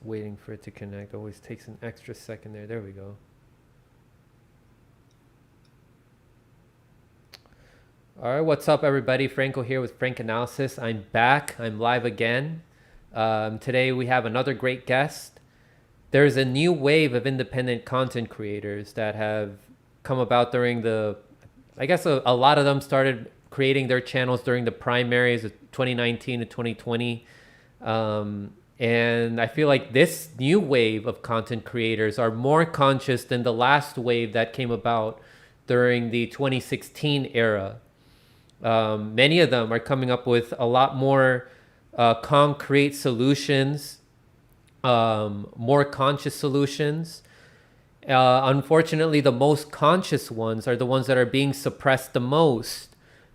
Just waiting for it to connect. Always takes an extra second there. There we go. All right, what's up, everybody? Franco here with Frank Analysis. I'm back. I'm live again. Today we have another great guest. There's a new wave of independent content creators that have come about during I guess a lot of them started creating their channels during the primaries of 2019 to 2020. And I feel like this new wave of content creators are more conscious than the last wave that came about during the 2016 era. Many of them are coming up with a lot more concrete solutions, more conscious solutions. Unfortunately, the most conscious ones are the ones that are being suppressed the most.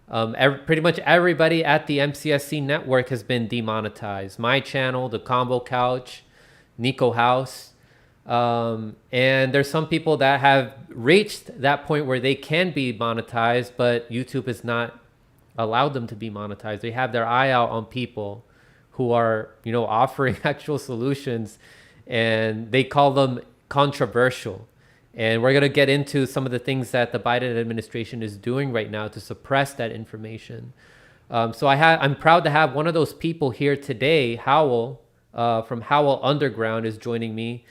Pretty much everybody at the MCSC network has been demonetized. My channel, the Combo Couch, Nico House. And there's some people that have reached that point where they can be monetized, but YouTube has not allowed them to be monetized. They have their eye out on people who are, offering actual solutions, and they call them controversial. And we're going to get into some of the things that the Biden administration is doing right now to suppress that information. So I'm proud to have one of those people here today. Howell from Howell Underground is joining me.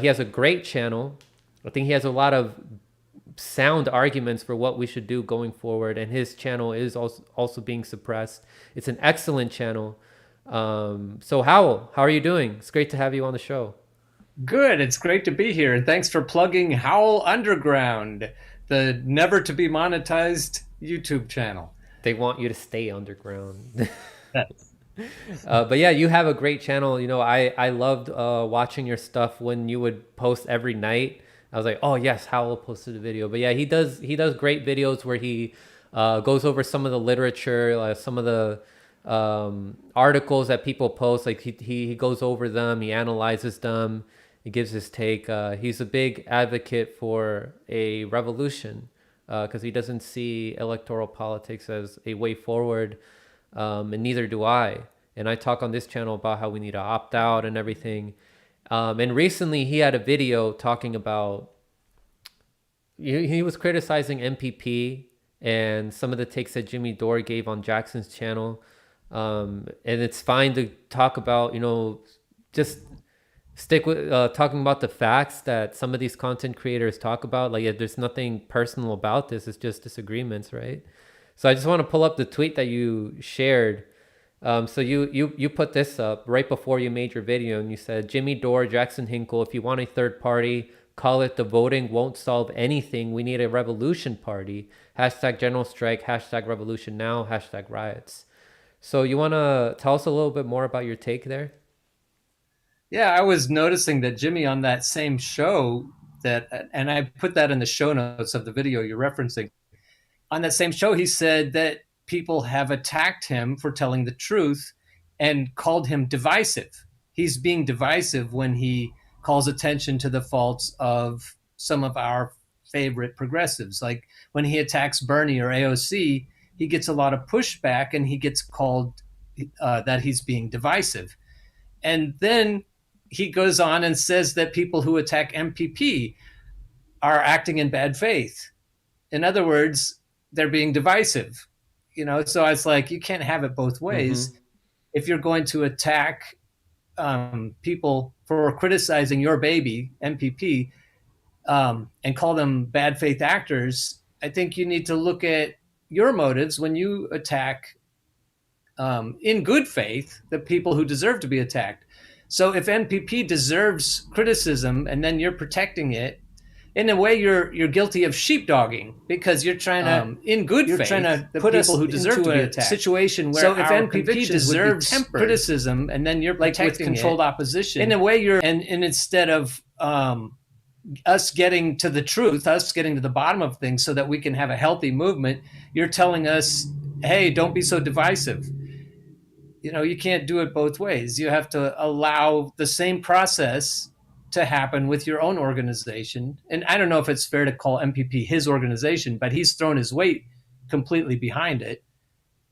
He has a great channel. I think he has a lot of sound arguments for what we should do going forward. And his channel is also being suppressed. It's an excellent channel. So Howell, how are you doing? It's great to have you on the show. Good. It's great to be here. And thanks for plugging Howl Underground, the never to be monetized YouTube channel. They want you to stay underground. Yes. But yeah, you have a great channel. I loved watching your stuff when you would post every night. I was like, oh yes, Howell posted a video. But yeah, he does great videos where he goes over some of the literature, some of the articles that people post. Like he goes over them, he analyzes them. He gives his take. He's a big advocate for a revolution because he doesn't see electoral politics as a way forward, and neither do I. And I talk on this channel about how we need to opt out and everything. And recently he had a video talking about, he was criticizing MPP and some of the takes that Jimmy Dore gave on Jackson's channel. And it's fine to talk about, just stick with talking about the facts that some of these content creators talk about. Like, there's nothing personal about this. It's just disagreements, right? So I just want to pull up the tweet that you shared. So you put this up right before you made your video, and you said, Jimmy Dore, Jackson Hinkle, if you want a third party, call it the voting won't solve anything. We need a revolution party. Hashtag general strike, hashtag revolution now, hashtag riots. So you want to tell us a little bit more about your take there? Yeah, I was noticing that Jimmy on that same show and I put that in the show notes of the video you're referencing. On that same show, he said that people have attacked him for telling the truth and called him divisive. He's being divisive when he calls attention to the faults of some of our favorite progressives. Like when he attacks Bernie or AOC, he gets a lot of pushback and he gets called that he's being divisive. And then he goes on and says that people who attack MPP are acting in bad faith. In other words, they're being divisive. So it's like, you can't have it both ways. Mm-hmm. If you're going to attack people for criticizing your baby, MPP, and call them bad faith actors, I think you need to look at your motives when you attack in good faith the people who deserve to be attacked. So if MPP deserves criticism and then you're protecting it, in a way you're guilty of sheepdogging, because you're trying to, in good faith, trying to put people who deserve to be attacked. Situation where, so if MPP deserves criticism and then you're protecting, like with controlled opposition, in a way you're, and instead of us getting to the truth, us getting to the bottom of things so that we can have a healthy movement, you're telling us, hey, don't be so divisive. You can't do it both ways. You have to allow the same process to happen with your own organization. And I don't know if it's fair to call MPP his organization, but he's thrown his weight completely behind it.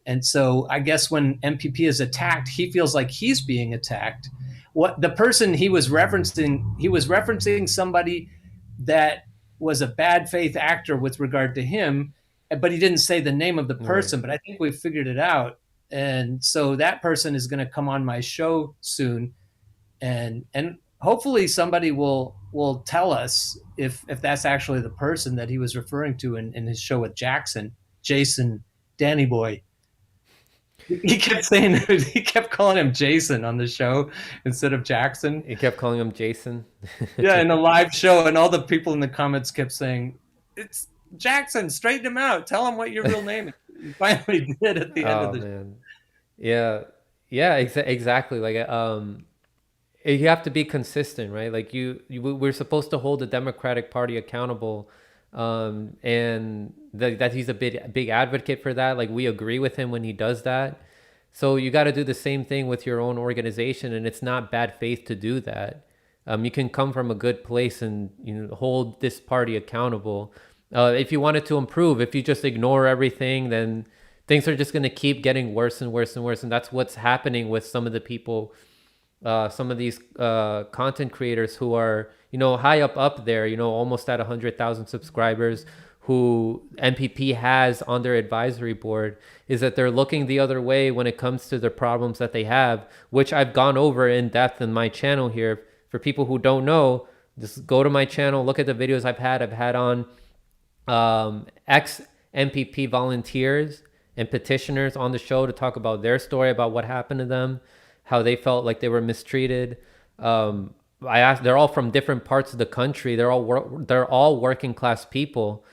And so I guess when MPP is attacked, he feels like he's being attacked, what the person he was referencing somebody that was a bad faith actor with regard to him, but he didn't say the name of the Right. person. But I think we figured it out, and so that person is going to come on my show soon, and hopefully somebody will tell us if that's actually the person that he was referring to in his show with Jason, Danny Boy. He kept saying he kept calling him Jason on the show instead of Jackson. He kept calling him Jason. Yeah, in the live show, and all the people in the comments kept saying, "It's Jackson. Straighten him out. Tell him what your real name is." He finally did at the end of Oh the show. man. Yeah. Yeah, exactly. Like you have to be consistent, right? Like we're supposed to hold the Democratic Party accountable, and that he's a big advocate for that. Like we agree with him when he does that. So you got to do the same thing with your own organization, and it's not bad faith to do that. You can come from a good place and hold this party accountable. If you want it to improve, if you just ignore everything, then things are just going to keep getting worse and worse and worse, and that's what's happening with some of the people, some of these content creators who are high up there, almost at 100,000 subscribers, who MPP has on their advisory board, is that they're looking the other way when it comes to the problems that they have, which I've gone over in depth in my channel here. For people who don't know, just go to my channel, look at the videos I've had on ex MPP volunteers and petitioners on the show to talk about their story, about what happened to them, how they felt like they were mistreated. I asked, they're all from different parts of the country. They're all working class people.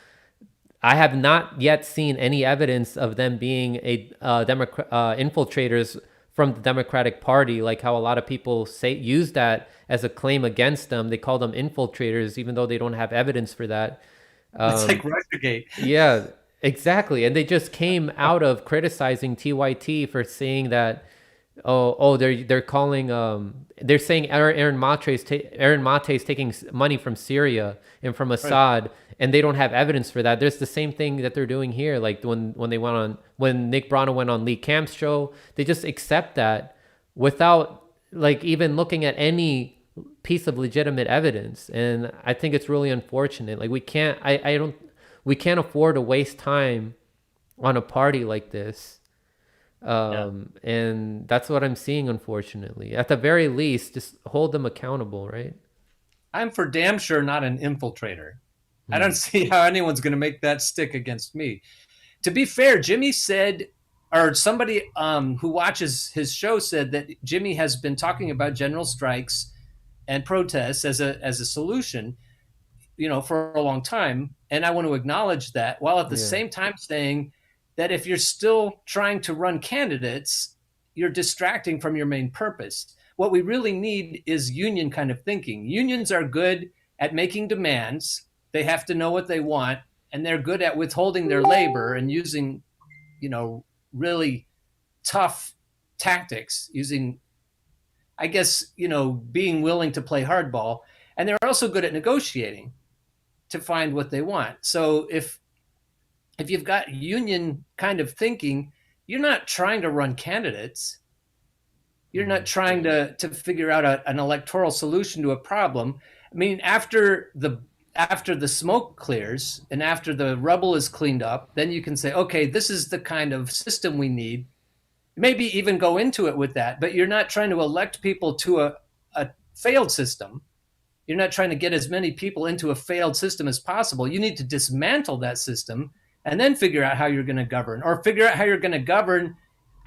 I have not yet seen any evidence of them being infiltrators from the Democratic Party, like how a lot of people use that as a claim against them. They call them infiltrators, even though they don't have evidence for that. It's like Um, Russiagate. yeah, exactly. And they just came out of criticizing TYT for saying that, they're calling, they're saying Aaron Mate is taking money from Syria and from Right. Assad, and they don't have evidence for that. There's the same thing that they're doing here. Like when Nick Brana went on Lee Camp's show, they just accept that without like even looking at any piece of legitimate evidence. And I think it's really unfortunate. Like we can't afford to waste time on a party like this. Yeah. And that's what I'm seeing, unfortunately. At the very least, just hold them accountable, right? I'm for damn sure not an infiltrator. I Hmm. don't see how anyone's going to make that stick against me. To be fair, Jimmy said, or somebody who watches his show said that Jimmy has been talking about general strikes and protests as a solution, for a long time. And I want to acknowledge that, while at the Yeah. same time saying that if you're still trying to run candidates, you're distracting from your main purpose. What we really need is union kind of thinking. Unions are good at making demands. They have to know what they want, and they're good at withholding their labor and using, really tough tactics, using, I guess, being willing to play hardball. And they're also good at negotiating to find what they want. So if you've got union kind of thinking, you're not trying to run candidates. You're not Hmm. trying to figure out an electoral solution to a problem. I mean, after the smoke clears and after the rubble is cleaned up, then you can say, okay, this is the kind of system we need. Maybe even go into it with that, but you're not trying to elect people to a failed system. You're not trying to get as many people into a failed system as possible. You need to dismantle that system and then figure out how you're going to govern, or figure out how you're going to govern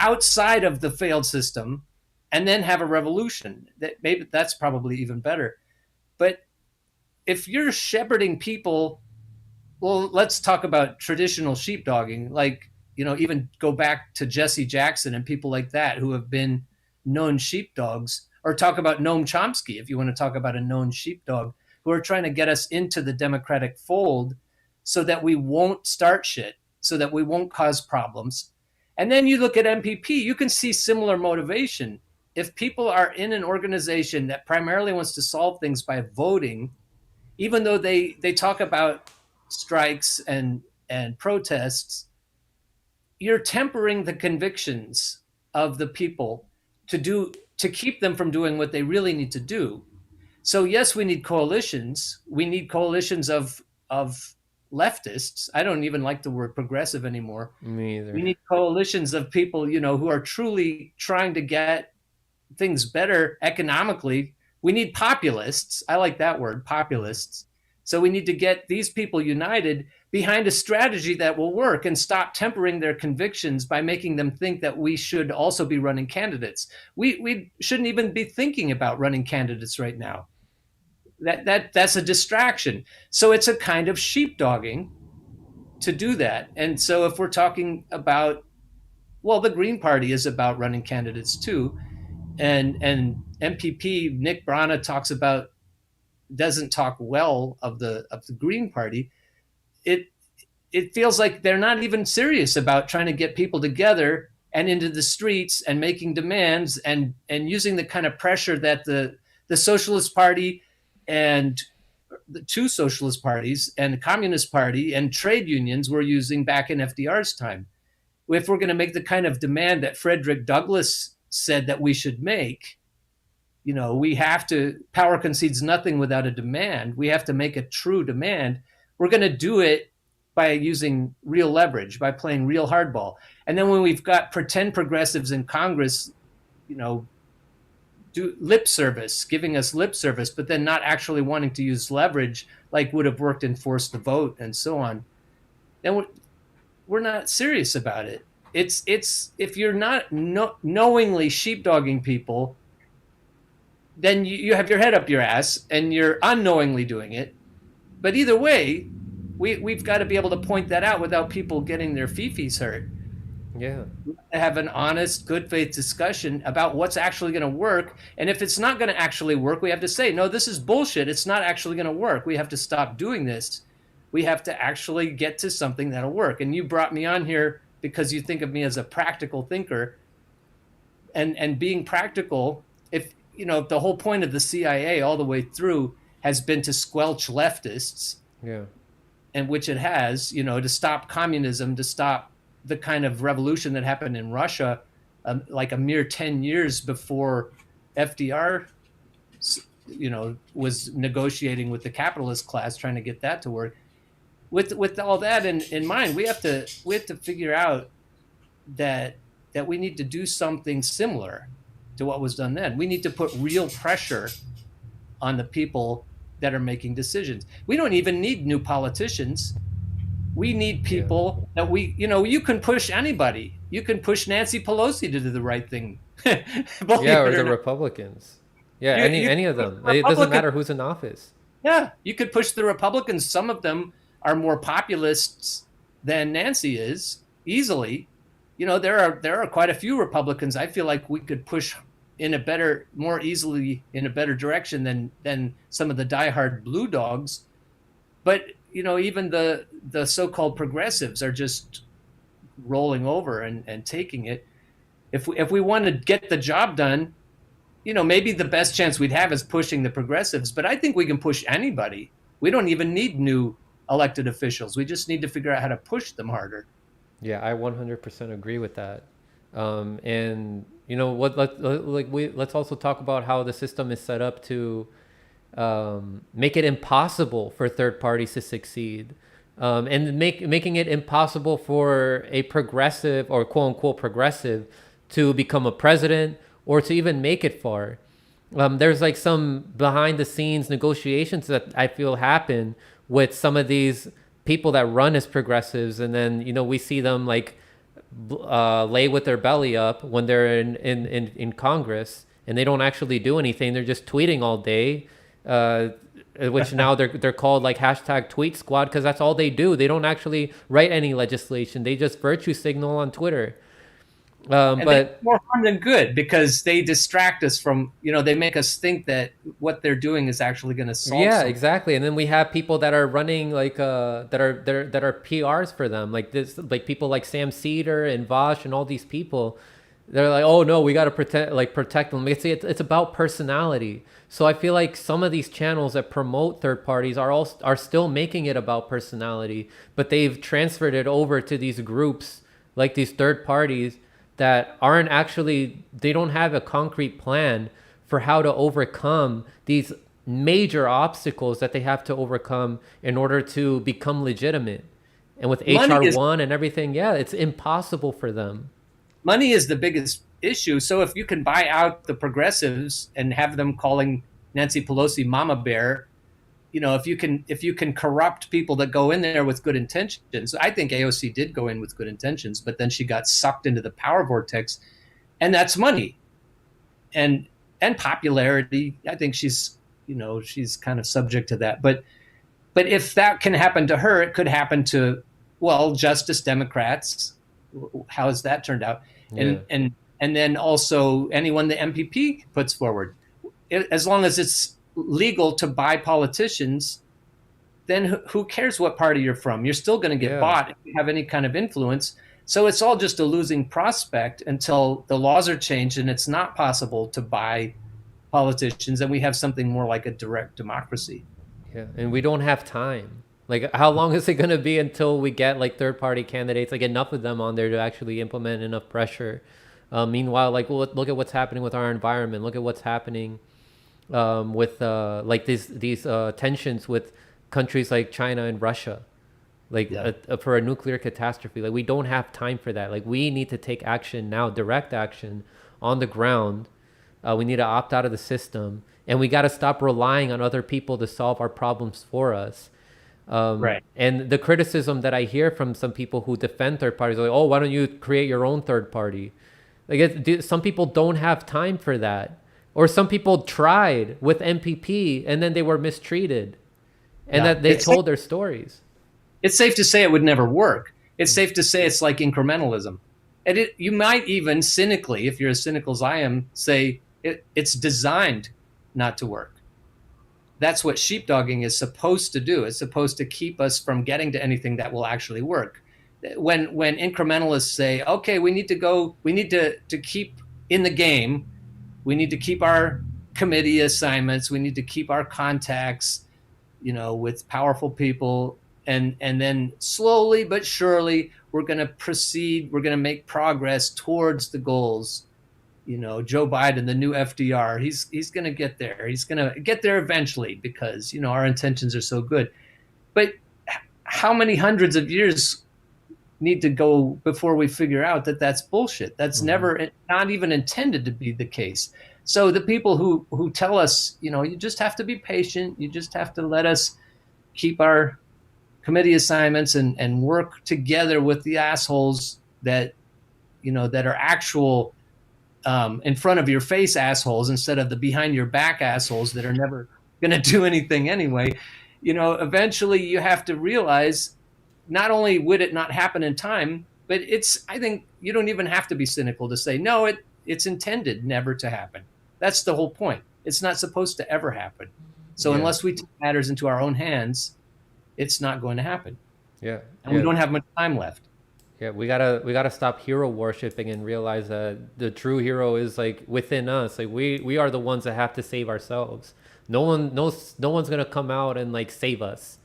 outside of the failed system and then have a revolution. That's probably even better. But if you're shepherding people, well, let's talk about traditional sheepdogging. Like, even go back to Jesse Jackson and people like that who have been known sheepdogs, or talk about Noam Chomsky, if you want to talk about a known sheepdog, who are trying to get us into the Democratic fold so that we won't start shit, so that we won't cause problems. And then you look at MPP, you can see similar motivation. If people are in an organization that primarily wants to solve things by voting, even though they talk about strikes and protests, you're tempering the convictions of the people to do to keep them from doing what they really need to do. So yes, we need coalitions. We need coalitions of leftists. I don't even like the word progressive anymore. Me We either. need coalitions of people, who are truly trying to get things better economically. We need populists. I like that word, populists. So we need to get these people united behind a strategy that will work and stop tempering their convictions by making them think that we should also be running candidates. We shouldn't even be thinking about running candidates right now. That's a distraction. So it's a kind of sheepdogging to do that. And so if we're talking about, well, the Green Party is about running candidates too, and MPP Nick Brana doesn't talk well of the Green Party. It it feels like they're not even serious about trying to get people together and into the streets and making demands and using the kind of pressure that the Socialist Party and the two socialist parties and the Communist Party and trade unions were using back in FDR's time. If we're going to make the kind of demand that Frederick Douglass said that we should make, we have to, power concedes nothing without a demand. We have to make a true demand. We're going to do it by using real leverage, by playing real hardball. And then when we've got pretend progressives in Congress, do lip service, giving us lip service, but then not actually wanting to use leverage like would have worked in Force the Vote and so on, then we're not serious about it. It's if you're not knowingly sheepdogging people, then you have your head up your ass and you're unknowingly doing it. But either way, we've got to be able to point that out without people getting their fifis hurt. Yeah. Have an honest, good faith discussion about what's actually going to work. And if it's not going to actually work, we have to say, no, this is bullshit. It's not actually going to work. We have to stop doing this. We have to actually get to something that'll work. And you brought me on here because you think of me as a practical thinker. And being practical, if the whole point of the CIA all the way through has been to squelch leftists, Yeah. and which it has, to stop communism, to stop the kind of revolution that happened in Russia, like a mere 10 years before FDR, was negotiating with the capitalist class, trying to get that to work. With all that in mind, we have to figure out that we need to do something similar to what was done then. We need to put real pressure on the people that are making decisions. We don't even need new politicians. We need people that you can push anybody. You can push Nancy Pelosi to do the right thing. Yeah, or the Republicans. Yeah, any of them. It doesn't matter who's in office. Yeah, you could push the Republicans. Some of them are more populists than Nancy is, easily. There are quite a few Republicans I feel like we could push more easily in a better direction than some of the diehard blue dogs. But even the so-called progressives are just rolling over and taking it. If we want to get the job done, maybe the best chance we'd have is pushing the progressives. But I think we can push anybody. We don't even need new elected officials. We just need to figure out how to push them harder. Yeah, I 100% agree with that. And what? Let's also talk about how the system is set up to make it impossible for third parties to succeed, and making it impossible for a progressive or quote unquote progressive to become a president or to even make it far. There's like some behind the scenes negotiations that I feel happen with some of these people that run as progressives, and then we see them like lay with their belly up when they're in Congress, and they don't actually do anything. They're just tweeting all day, which now they're called like hashtag tweet squad, because that's all they do. They don't actually write any legislation. They just virtue signal on Twitter. But more harm than good, because they distract us from, they make us think that what they're doing is actually going to solve something. Exactly. And then we have people that are running like that are PRs for them, like like people like Sam Cedar and Vosh and all these people. They're like, oh no, we got to protect them. It's about personality. So I feel like some of these channels that promote third parties are still making it about personality, but they've transferred it over to these groups, like these third parties, that aren't actually, they don't have a concrete plan for how to overcome these major obstacles that they have to overcome in order to become legitimate. And with Money is HR1 and everything, yeah, it's impossible for them. money is the biggest issue. So if you can buy out the progressives and have them calling Nancy Pelosi Mama Bear, if you can corrupt people that go in there with good intentions. I think AOC did go in with good intentions, but then she got sucked into the power vortex, and that's money and popularity. I think she's kind of subject to that. But if that can happen to her, it could happen to, well, Justice Democrats. How has that turned out? Yeah. And then also anyone the MPP puts forward, as long as it's legal to buy politicians, then who cares what party you're from? You're still going to get Yeah. bought if you have any kind of influence. So it's all just a losing prospect until the laws are changed and it's not possible to buy politicians and we have something more like a direct democracy. Yeah, and we don't have time. Like, how long is it going to be until we get like third party candidates, like enough of them on there to actually implement enough pressure? Meanwhile, like, look at what's happening with our environment. Look at what's happening with like these tensions with countries like China and Russia, like Yeah. for a nuclear catastrophe. Like, we don't have time for that. Like, we need to take action now, direct action on the ground. We need to opt out of the system, and we got to stop relying on other people to solve our problems for us. Right. And the criticism that I hear from some people who defend third parties are like, "Oh, why don't you create your own third party?" Like, some people don't have time for that, or some people tried with MPP and then they were mistreated, and Yeah. that they told their stories. It's safe to say it would never work. It's safe to say it's like incrementalism. And you might even cynically, if you're as cynical as I am, say it's designed not to work. That's what sheepdogging is supposed to do. It's supposed to keep us from getting to anything that will actually work. When incrementalists say, okay, we need to keep in the game, we need to keep our committee assignments, we need to keep our contacts, with powerful people, and then slowly but surely we're going to proceed, we're going to make progress towards the goals. Joe Biden, the new FDR, he's going to get there. He's going to get there eventually because our intentions are so good. But how many hundreds of years need to go before we figure out that that's bullshit? That's never, not even intended to be the case. So the people who tell us, you just have to be patient, you just have to let us keep our committee assignments and work together with the assholes that are actual in front of your face assholes instead of the behind your back assholes that are never going to do anything anyway. Eventually you have to realize not only would it not happen in time, but I think you don't even have to be cynical to say, no, it's intended never to happen. That's the whole point. It's not supposed to ever happen. So Yeah. unless we take matters into our own hands, it's not going to happen. Yeah. And we don't have much time left. Yeah, we gotta stop hero worshiping and realize that the true hero is like within us. Like, we are the ones that have to save ourselves. No one's gonna come out and like save us.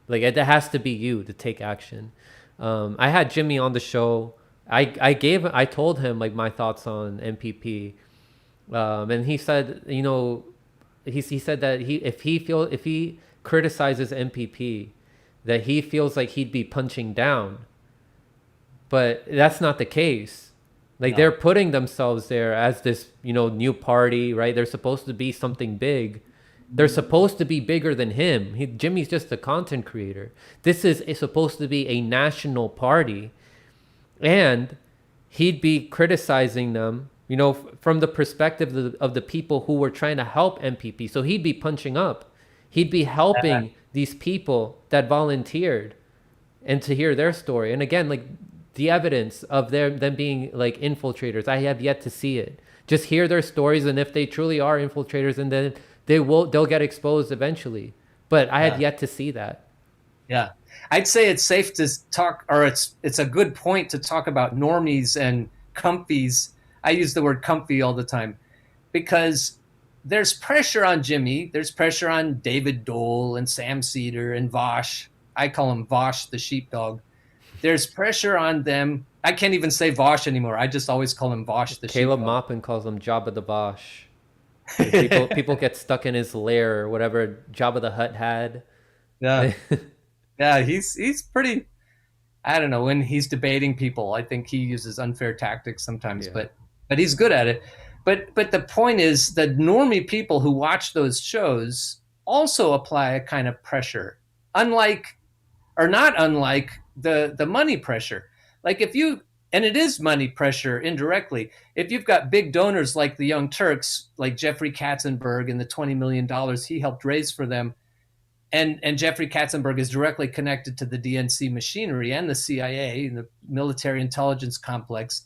Like, it has to be you to take action. I had Jimmy on the show. I told him like my thoughts on MPP, and he said, he said that if he criticizes MPP, that he feels like he'd be punching down, but that's not the case. Like, No. they're putting themselves there as this, new party, right? They're supposed to be something big. They're supposed to be bigger than him. Jimmy's just a content creator. This is supposed to be a national party, and he'd be criticizing them, from the perspective of the people who were trying to help MPP. So he'd be punching up. He'd be helping these people that volunteered, and to hear their story. And again, like, the evidence of them being like infiltrators, I have yet to see it. Just hear their stories, and if they truly are infiltrators, and then they'll get exposed eventually. But I have yet to see that. Yeah. I'd say it's safe to talk, or it's a good point to talk about normies and comfies. I use the word comfy all the time because there's pressure on Jimmy. There's pressure on David Dole and Sam Cedar and Vosh. I call him Vosh, the sheepdog. There's pressure on them I can't even say Vosh anymore. I just always call him Vosh the Caleb sheepdog. Maupin calls him Jabba the Bosch. And people get stuck in his lair or whatever Jabba the Hutt had. Yeah, yeah, he's pretty. I don't know when he's debating people. I think he uses unfair tactics sometimes, Yeah. but he's good at it. But the point is that normie people who watch those shows also apply a kind of pressure, unlike or not unlike the money pressure. Like if you and it is money pressure indirectly. If you've got big donors like the Young Turks, like Jeffrey Katzenberg and the $20 million he helped raise for them, and Jeffrey Katzenberg is directly connected to the DNC machinery and the CIA and the military intelligence complex.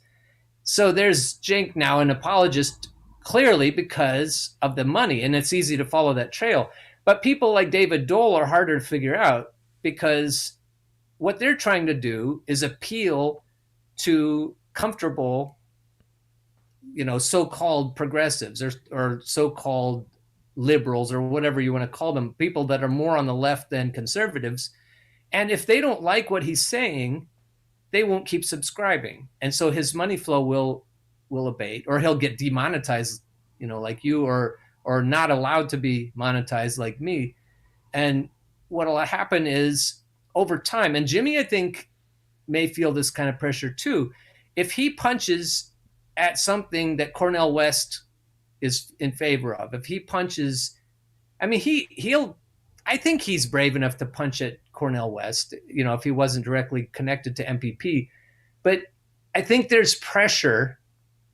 So there's Cenk now an apologist clearly because of the money, and it's easy to follow that trail. But people like David Dole are harder to figure out because what they're trying to do is appeal to comfortable, so-called progressives or so-called liberals or whatever you want to call them, people that are more on the left than conservatives. And if they don't like what he's saying, they won't keep subscribing. And so his money flow will abate, or he'll get demonetized, like you, or not allowed to be monetized like me. And what'll happen is over time, and Jimmy, I think, may feel this kind of pressure too. If he punches at something that Cornel West is in favor of, if he punches, I mean, he'll. I think he's brave enough to punch at Cornel West, if he wasn't directly connected to MPP. But I think there's pressure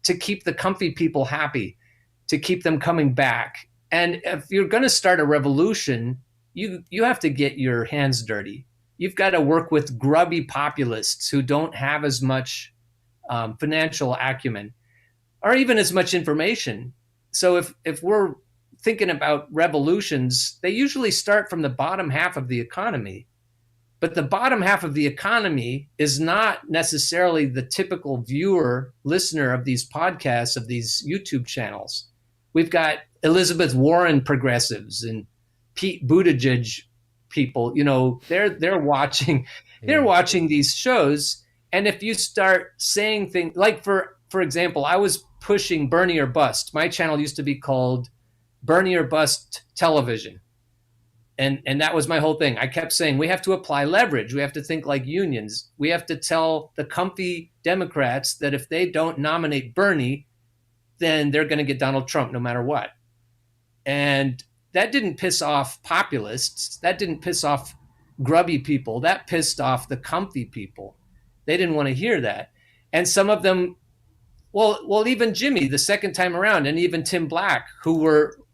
to keep the comfy people happy, to keep them coming back. And if you're going to start a revolution, you have to get your hands dirty. You've got to work with grubby populists who don't have as much financial acumen or even as much information. So if we're thinking about revolutions, they usually start from the bottom half of the economy. But the bottom half of the economy is not necessarily the typical viewer, listener of these podcasts, of these YouTube channels. We've got Elizabeth Warren progressives and Pete Buttigieg people. They're watching they're Yeah. watching these shows. And if you start saying things like, for example, I was pushing Bernie or Bust. My channel used to be called Bernie or Bust Television. And that was my whole thing. I kept saying we have to apply leverage. We have to think like unions. We have to tell the comfy Democrats that if they don't nominate Bernie, then they're going to get Donald Trump no matter what. And that didn't piss off populists. That didn't piss off grubby people. That pissed off the comfy people. They didn't want to hear that. And some of them, well, even Jimmy the second time around, and even Tim Black, who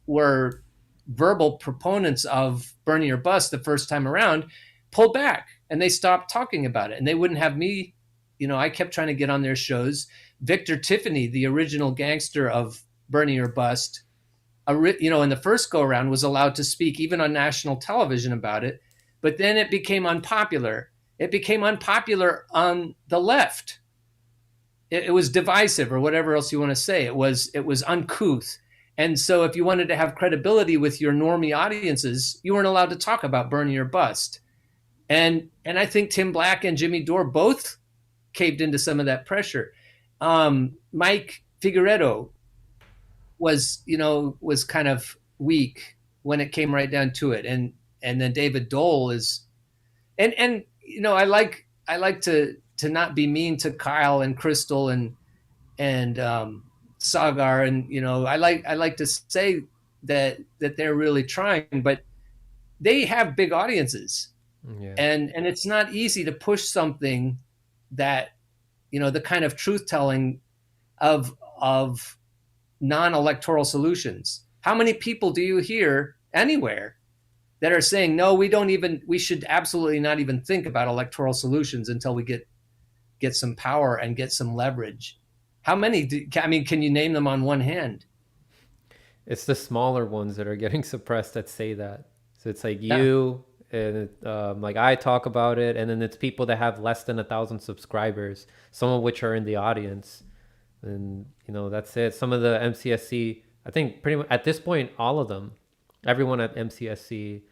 were verbal proponents of Bernie or Bust the first time around, pulled back and they stopped talking about it. And they wouldn't have me. I kept trying to get on their shows. Victor Tiffany, the original gangster of Bernie or Bust, in the first go around was allowed to speak even on national television about it. But then it became unpopular. It became unpopular on the left. It was divisive, or whatever else you want to say. It was uncouth. And so if you wanted to have credibility with your normie audiences, you weren't allowed to talk about Bernie or Bust. And I think Tim Black and Jimmy Dore both caved into some of that pressure. Mike Figueredo was kind of weak when it came right down to it. And then David Dole is, and I like to not be mean to Kyle and Crystal and Sagar, and I like to say that they're really trying, but they have big audiences, Yeah. and it's not easy to push something that the kind of truth telling of non-electoral solutions. How many people do you hear anywhere that are saying, no, we should absolutely not even think about electoral solutions until we get some power and get some leverage? How many? Can you name them on one hand? It's the smaller ones that are getting suppressed that say that. So it's like Yeah, you and like I talk about it, and then it's people that have less than 1,000 subscribers, some of which are in the audience, and that's it. Some of the MCSC, I think pretty much at this point, all of them, everyone at MCSC,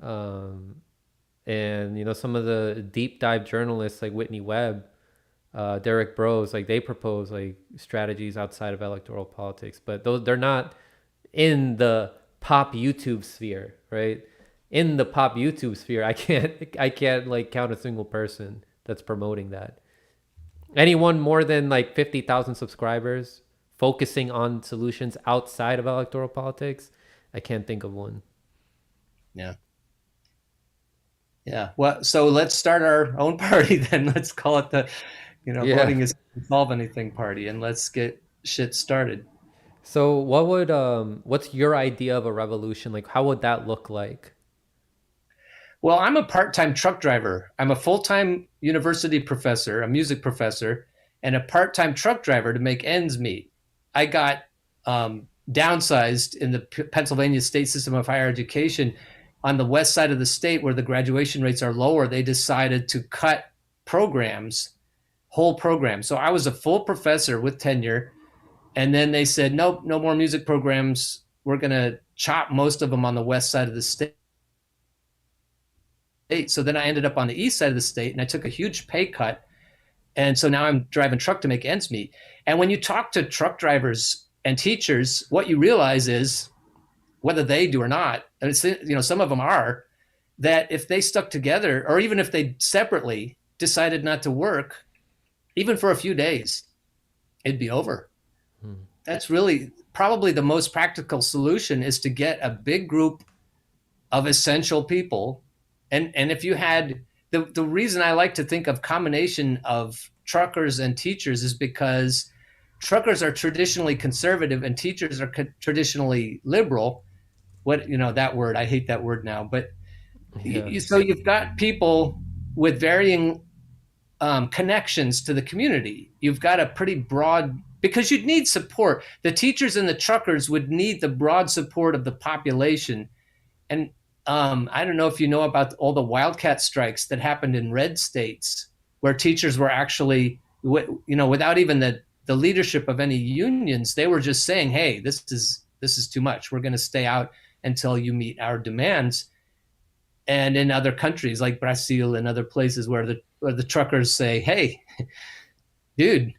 and some of the deep dive journalists like Whitney Webb, Derek Bros, like they propose like strategies outside of electoral politics, but those they're not in the pop YouTube sphere, right? In the pop YouTube sphere, I can't like count a single person that's promoting that. Anyone more than like 50,000 subscribers focusing on solutions outside of electoral politics, I can't think of one. Yeah. Yeah. Well, so let's start our own party then. Let's call it the, Yeah. voting is solve anything party, and let's get shit started. So what's your idea of a revolution? Like how would that look like? Well, I'm a part-time truck driver. I'm a full-time university professor, a music professor, and a part-time truck driver to make ends meet. I got downsized in the Pennsylvania state system of higher education. On the west side of the state, where the graduation rates are lower, they decided to cut programs, whole programs. So I was a full professor with tenure, and then they said, nope, no more music programs. We're going to chop most of them on the west side of the state. So then I ended up on the east side of the state, and I took a huge pay cut. And so now I'm driving truck to make ends meet. And when you talk to truck drivers and teachers, what you realize is, whether they do or not, and it's, some of them are, that if they stuck together, or even if they separately decided not to work, even for a few days, it'd be over. Hmm. That's really probably the most practical solution, is to get a big group of essential people. And if you had the reason I like to think of combination of truckers and teachers is because truckers are traditionally conservative and teachers are traditionally liberal. What, that word, I hate that word now, but Yeah. so you've got people with varying connections to the community. You've got a pretty broad, because you'd need support. The teachers and the truckers would need the broad support of the population. And I don't know if you know about all the wildcat strikes that happened in red states, where teachers were actually, without even the leadership of any unions, they were just saying, "Hey, this is too much. We're going to stay out until you meet our demands." And in other countries like Brazil and other places where the truckers say, "Hey, dude,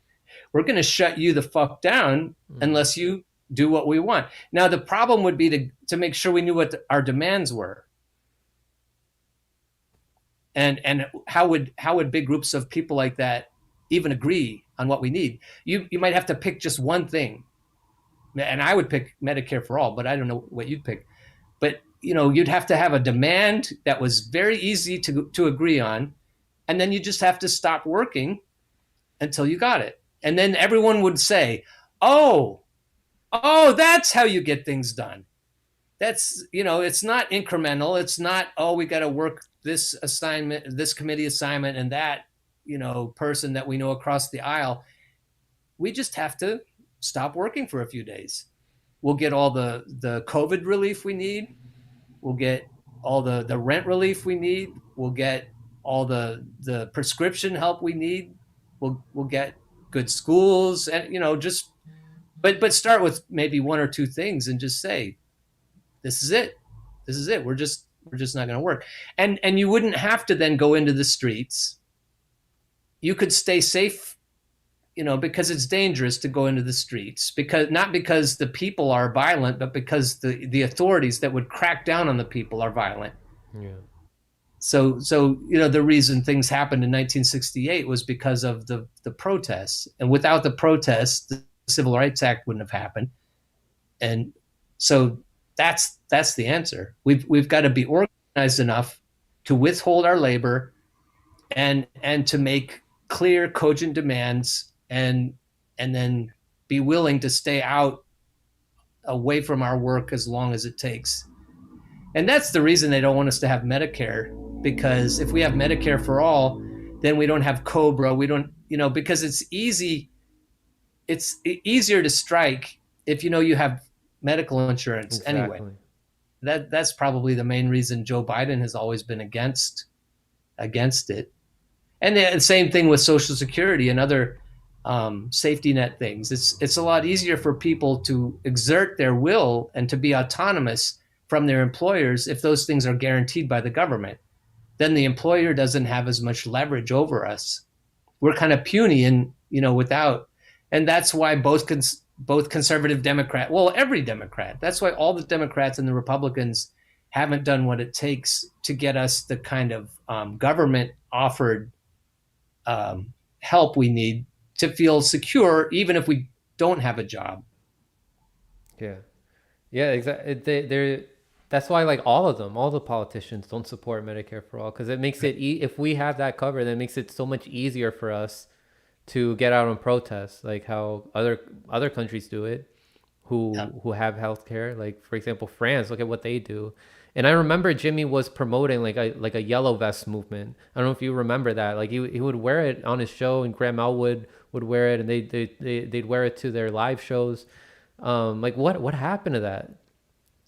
we're going to shut you the fuck down Hmm. unless you do what we want." Now, the problem would be to make sure we knew what our demands were. And how would big groups of people like that even agree on what we need? You might have to pick just one thing. And I would pick Medicare for all, but I don't know what you'd pick. But you'd have to have a demand that was very easy to agree on, and then you just have to stop working until you got it. And then everyone would say, "Oh, that's how you get things done. That's, it's not incremental. It's not, oh, we got to work this assignment, this committee assignment, and that, person that we know across the aisle. We just have to stop working for a few days. We'll get all the COVID relief we need. We'll get all the rent relief we need. We'll get all the prescription help we need. We'll get good schools, and just, but start with maybe one or two things and just say, this is it. This is it. We're just not going to work." And you wouldn't have to then go into the streets. You could stay safe, because it's dangerous to go into the streets, because not because the people are violent, but because the authorities that would crack down on the people are violent. Yeah. So the reason things happened in 1968 was because of the protests, and without the protests, the Civil Rights Act wouldn't have happened. And so that's the answer. We've got to be organized enough to withhold our labor, and to make clear, cogent demands, and then be willing to stay out, away from our work, as long as it takes. And that's the reason they don't want us to have Medicare, because if we have Medicare for all, then we don't have COBRA. We don't, because it's easy. It's easier to strike if you have medical insurance anyway. Exactly. That's probably the main reason Joe Biden has always been against it. And the same thing with Social Security and other safety net things. It's a lot easier for people to exert their will and to be autonomous from their employers if those things are guaranteed by the government. Then the employer doesn't have as much leverage over us. we're kind of puny and without, and that's why both conservative Democrat, well, every Democrat, that's why all the Democrats and the Republicans haven't done what it takes to get us the kind of government offered help we need to feel secure, even if we don't have a job. Yeah. Yeah, exactly. They're that's why like all of them, all the politicians don't support Medicare for all because it makes it if we have that covered, then it makes it so much easier for us to get out and protest, like how other countries do it, Yeah. who have healthcare. Like for example, France. Look at what they do. And I remember Jimmy was promoting like a yellow vest movement. I don't know if you remember that. Like he would wear it on his show, and Grandma would wear it, and they'd wear it to their live shows. Like what happened to that?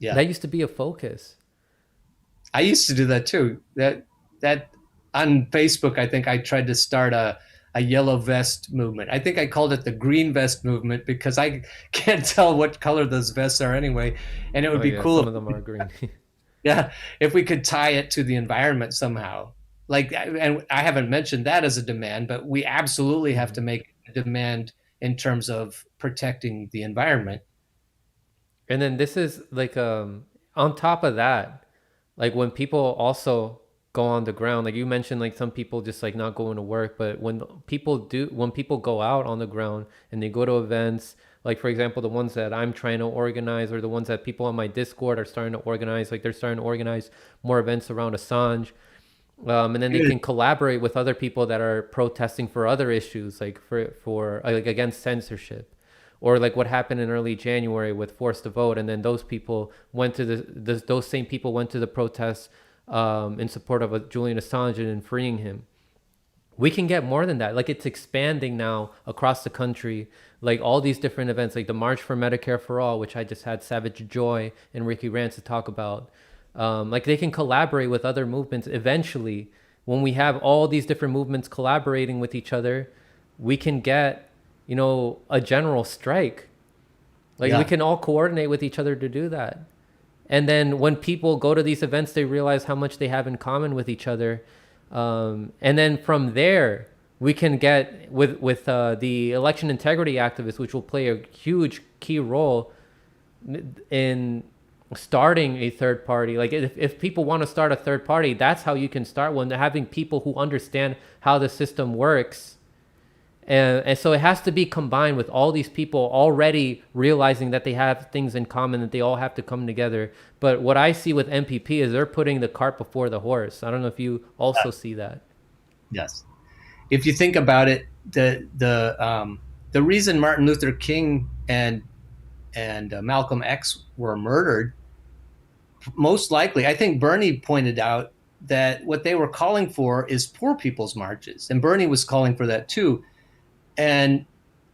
Yeah. That used to be a focus. I used to do that too. That on Facebook, I think I tried to start a yellow vest movement. I think I called it the green vest movement because I can't tell what color those vests are anyway. And it would Oh be yeah, cool some if, of them are green. yeah, if we could tie it to the environment somehow. Like, and I haven't mentioned that as a demand, but we absolutely have to Mhm. make a demand in terms of protecting the environment. And then this is like on top of that, like when people also go on the ground, like you mentioned, like some people just like not going to work, but when people go out on the ground and they go to events, like for example the ones that I'm trying to organize, or the ones that people on my Discord are starting to organize, like they're starting to organize more events around Assange. And then they Good. can collaborate with other people that are protesting for other issues, like for like against censorship, or like what happened in early January with Forced to Vote, and then those people went to those same people went to the protests in support of Julian Assange and freeing him. We can get more than that. Like it's expanding now across the country. Like all these different events, like the March for Medicare for All, which I just had Savage Joy and Ricky Rance to talk about. Like they can collaborate with other movements. Eventually, when we have all these different movements collaborating with each other, we can get, a general strike. Like we Yeah. can all coordinate with each other to do that. And then when people go to these events, they realize how much they have in common with each other. And then from there, we can get with the election integrity activists, which will play a huge key role in starting a third party. Like if people want to start a third party, that's how you can start one. Having people who understand how the system works, and so it has to be combined with all these people already realizing that they have things in common, that they all have to come together. But what I see with MPP is they're putting the cart before the horse. I don't know if you also see that. Yes. If you think about it, the reason Martin Luther King and Malcolm X were murdered, most likely, I think Bernie pointed out that what they were calling for is poor people's marches, and Bernie was calling for that too, and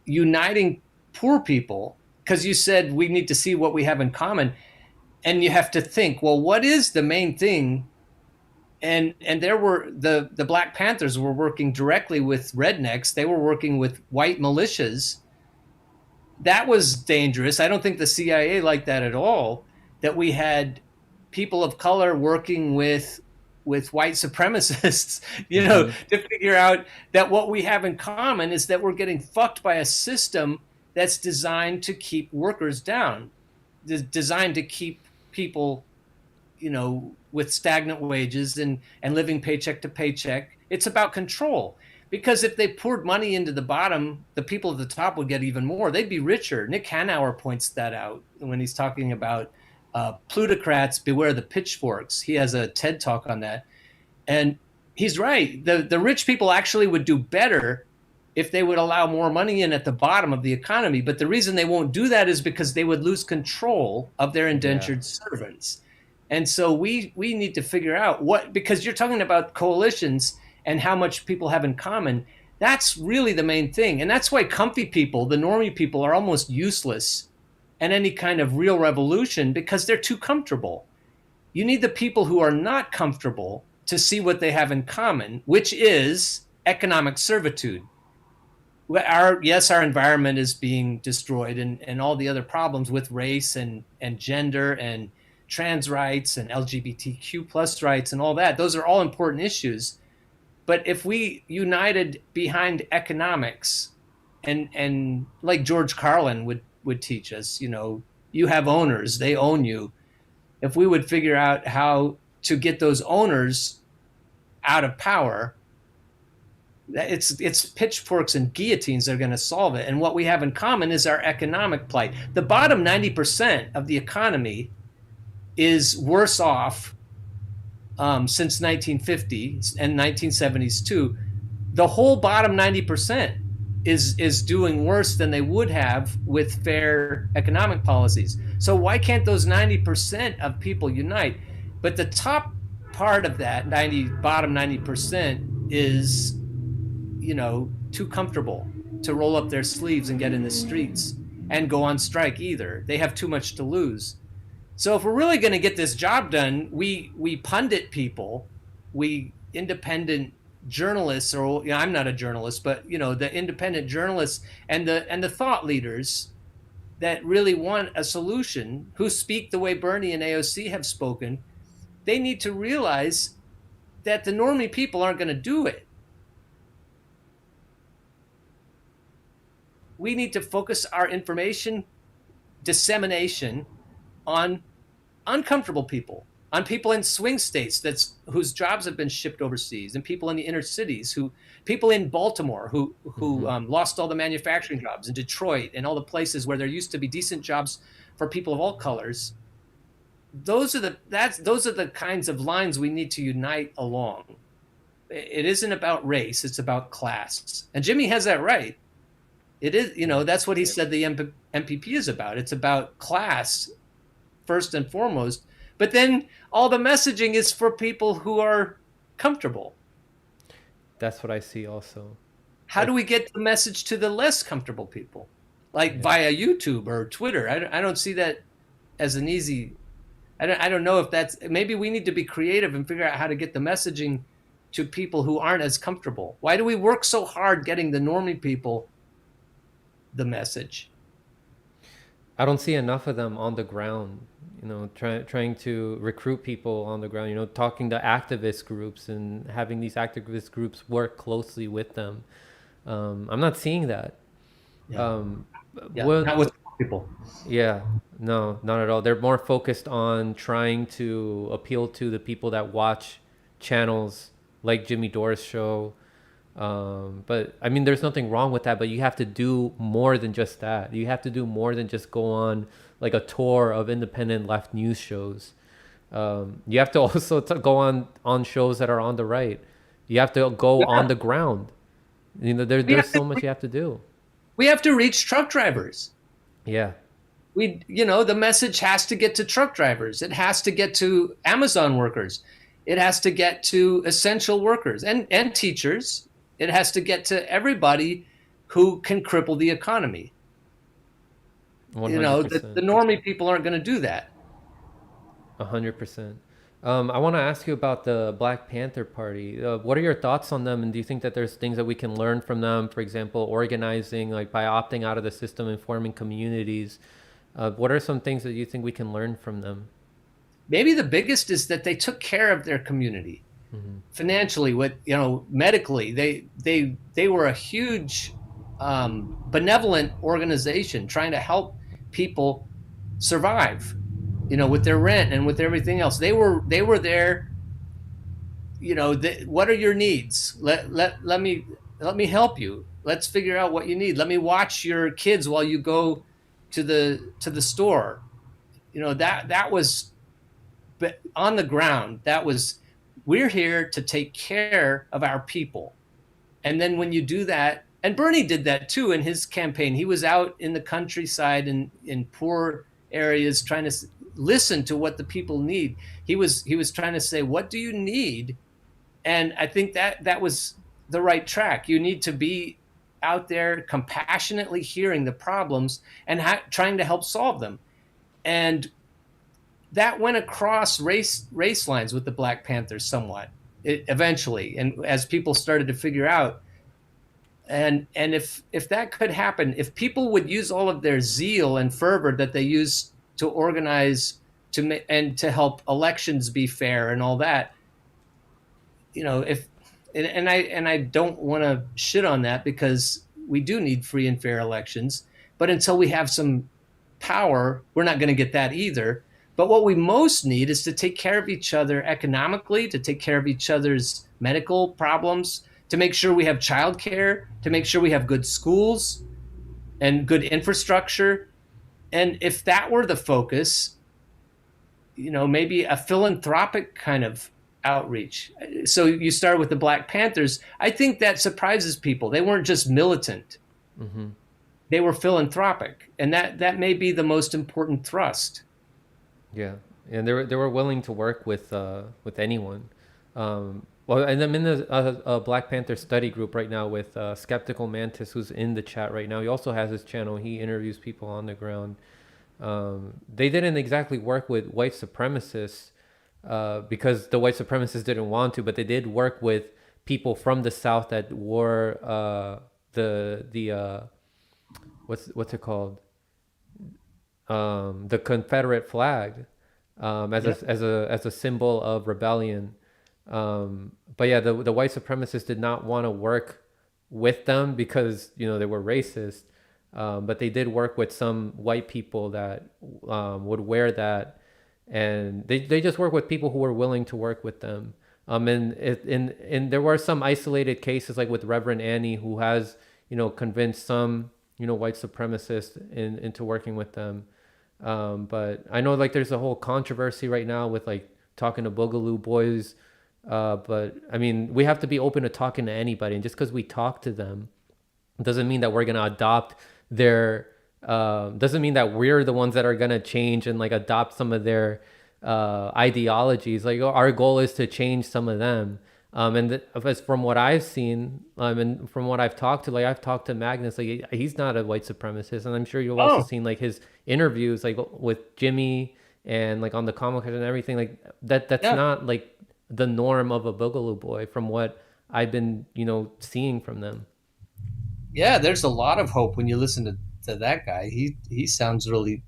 uniting poor people, because you said we need to see what we have in common, and you have to think, well, what is the main thing? And there were the Black Panthers were working directly with rednecks. They were working with white militias. That was dangerous. I don't think the CIA liked that at all. That we had people of color working with white supremacists, Mm-hmm. to figure out that what we have in common is that we're getting fucked by a system that's designed to keep workers down, designed to keep people with stagnant wages and living paycheck to paycheck. It's about control. Because if they poured money into the bottom, the people at the top would get even more. They'd be richer. Nick Hanauer points that out when he's talking about plutocrats beware the pitchforks. He has a TED talk on that. And he's right. The rich people actually would do better if they would allow more money in at the bottom of the economy. But the reason they won't do that is because they would lose control of their Yeah. indentured servants. And so we need to figure out what, because you're talking about coalitions and how much people have in common. That's really the main thing. And that's why comfy people, the normie people, are almost useless in any kind of real revolution because they're too comfortable. You need the people who are not comfortable to see what they have in common, which is economic servitude. Our environment is being destroyed, and all the other problems with race and gender and trans rights and LGBTQ plus rights and all that. Those are all important issues. But if we united behind economics, and like George Carlin would teach us, you have owners, they own you. If we would figure out how to get those owners out of power, it's pitchforks and guillotines that are going to solve it. And what we have in common is our economic plight. The bottom 90% of the economy is worse off since 1950 and 1970s too. The whole bottom 90% is doing worse than they would have with fair economic policies. So why can't those 90% of people unite? But the top part of that bottom 90% is, too comfortable to roll up their sleeves and get in the streets and go on strike either. They have too much to lose. So if we're really going to get this job done, we pundit people, we independent journalists, or I'm not a journalist, but the independent journalists and the thought leaders that really want a solution, who speak the way Bernie and AOC have spoken, they need to realize that the normie people aren't going to do it. We need to focus our information dissemination on uncomfortable people, on people in swing states whose jobs have been shipped overseas, and people in the inner cities, people in Baltimore who lost all the manufacturing jobs, in Detroit and all the places where there used to be decent jobs for people of all colors. Those are the kinds of lines we need to unite along. It isn't about race, it's about class. And Jimmy has that right. It is, that's what he said the MPP is about. It's about class first and foremost, but then all the messaging is for people who are comfortable. That's what I see also. How do we get the message to the less comfortable people? Like via YouTube or Twitter. I don't see that as an easy, I don't know if that's, maybe we need to be creative and figure out how to get the messaging to people who aren't as comfortable. Why do we work so hard getting the normie people the message? I don't see enough of them on the ground, trying to recruit people on the ground, talking to activist groups and having these activist groups work closely with them. I'm not seeing that. Yeah. Not with people. Yeah, no, not at all. They're more focused on trying to appeal to the people that watch channels like Jimmy Dore's show. But I mean, there's nothing wrong with that, but you have to do more than just that. You have to do more than just go on like a tour of independent left news shows. You have to also go on shows that are on the right. You have to go on the ground. There's so much you have to do. We have to reach truck drivers. Yeah. The message has to get to truck drivers. It has to get to Amazon workers. It has to get to essential workers and teachers. It has to get to everybody who can cripple the economy. 100%. The normie people aren't going to do that. 100%. I want to ask you about the Black Panther Party. What are your thoughts on them? And do you think that there's things that we can learn from them? For example, organizing, like by opting out of the system and forming communities. What are some things that you think we can learn from them? Maybe the biggest is that they took care of their community. Financially, medically, they were a huge benevolent organization trying to help people survive, with their rent and with everything else. They were there. What are your needs? Let me help you. Let's figure out what you need. Let me watch your kids while you go to the store. That was, but on the ground, that was, we're here to take care of our people. And then when you do that, and Bernie did that too in his campaign, he was out in the countryside and in poor areas trying to listen to what the people need. He was trying to say, what do you need? And I think that was the right track. You need to be out there compassionately hearing the problems and trying to help solve them. And that went across race lines with the Black Panthers somewhat, eventually, and as people started to figure out. And if that could happen, if people would use all of their zeal and fervor that they use to organize and to help elections be fair and all that, if and I don't want to shit on that, because we do need free and fair elections. But until we have some power, we're not going to get that either. But what we most need is to take care of each other economically, to take care of each other's medical problems, to make sure we have childcare, to make sure we have good schools and good infrastructure. And if that were the focus, maybe a philanthropic kind of outreach. So you start with the Black Panthers. I think that surprises people. They weren't just militant. Hmm. They were philanthropic. And that may be the most important thrust. Yeah, and they were willing to work with anyone. Well, and I'm in a Black Panther study group right now with Skeptical Mantis, who's in the chat right now. He also has his channel. He interviews people on the ground. They didn't exactly work with white supremacists because the white supremacists didn't want to, but they did work with people from the South that wore the what's it called, the Confederate flag, Yep. as a symbol of rebellion. But yeah, the white supremacists did not want to work with them because they were racist. But they did work with some white people that would wear that, and they just work with people who were willing to work with them. And there were some isolated cases like with Reverend Annie, who has convinced some white supremacists into working with them. But I know like there's a whole controversy right now with like talking to Boogaloo boys. But I mean, we have to be open to talking to anybody, and just because we talk to them doesn't mean that we're gonna adopt their. Doesn't mean that we're the ones that are gonna change and like adopt some of their ideologies. Like our goal is to change some of them. As from what I've seen, and from what I've talked to, like I've talked to Magnus, like he's not a white supremacist, and I'm sure you've also Oh, seen like his interviews, like with Jimmy and like on the comic and everything, like that's yeah. not like the norm of a Boogaloo boy from what I've been seeing from them. Yeah, there's a lot of hope when you listen to that guy. He sounds really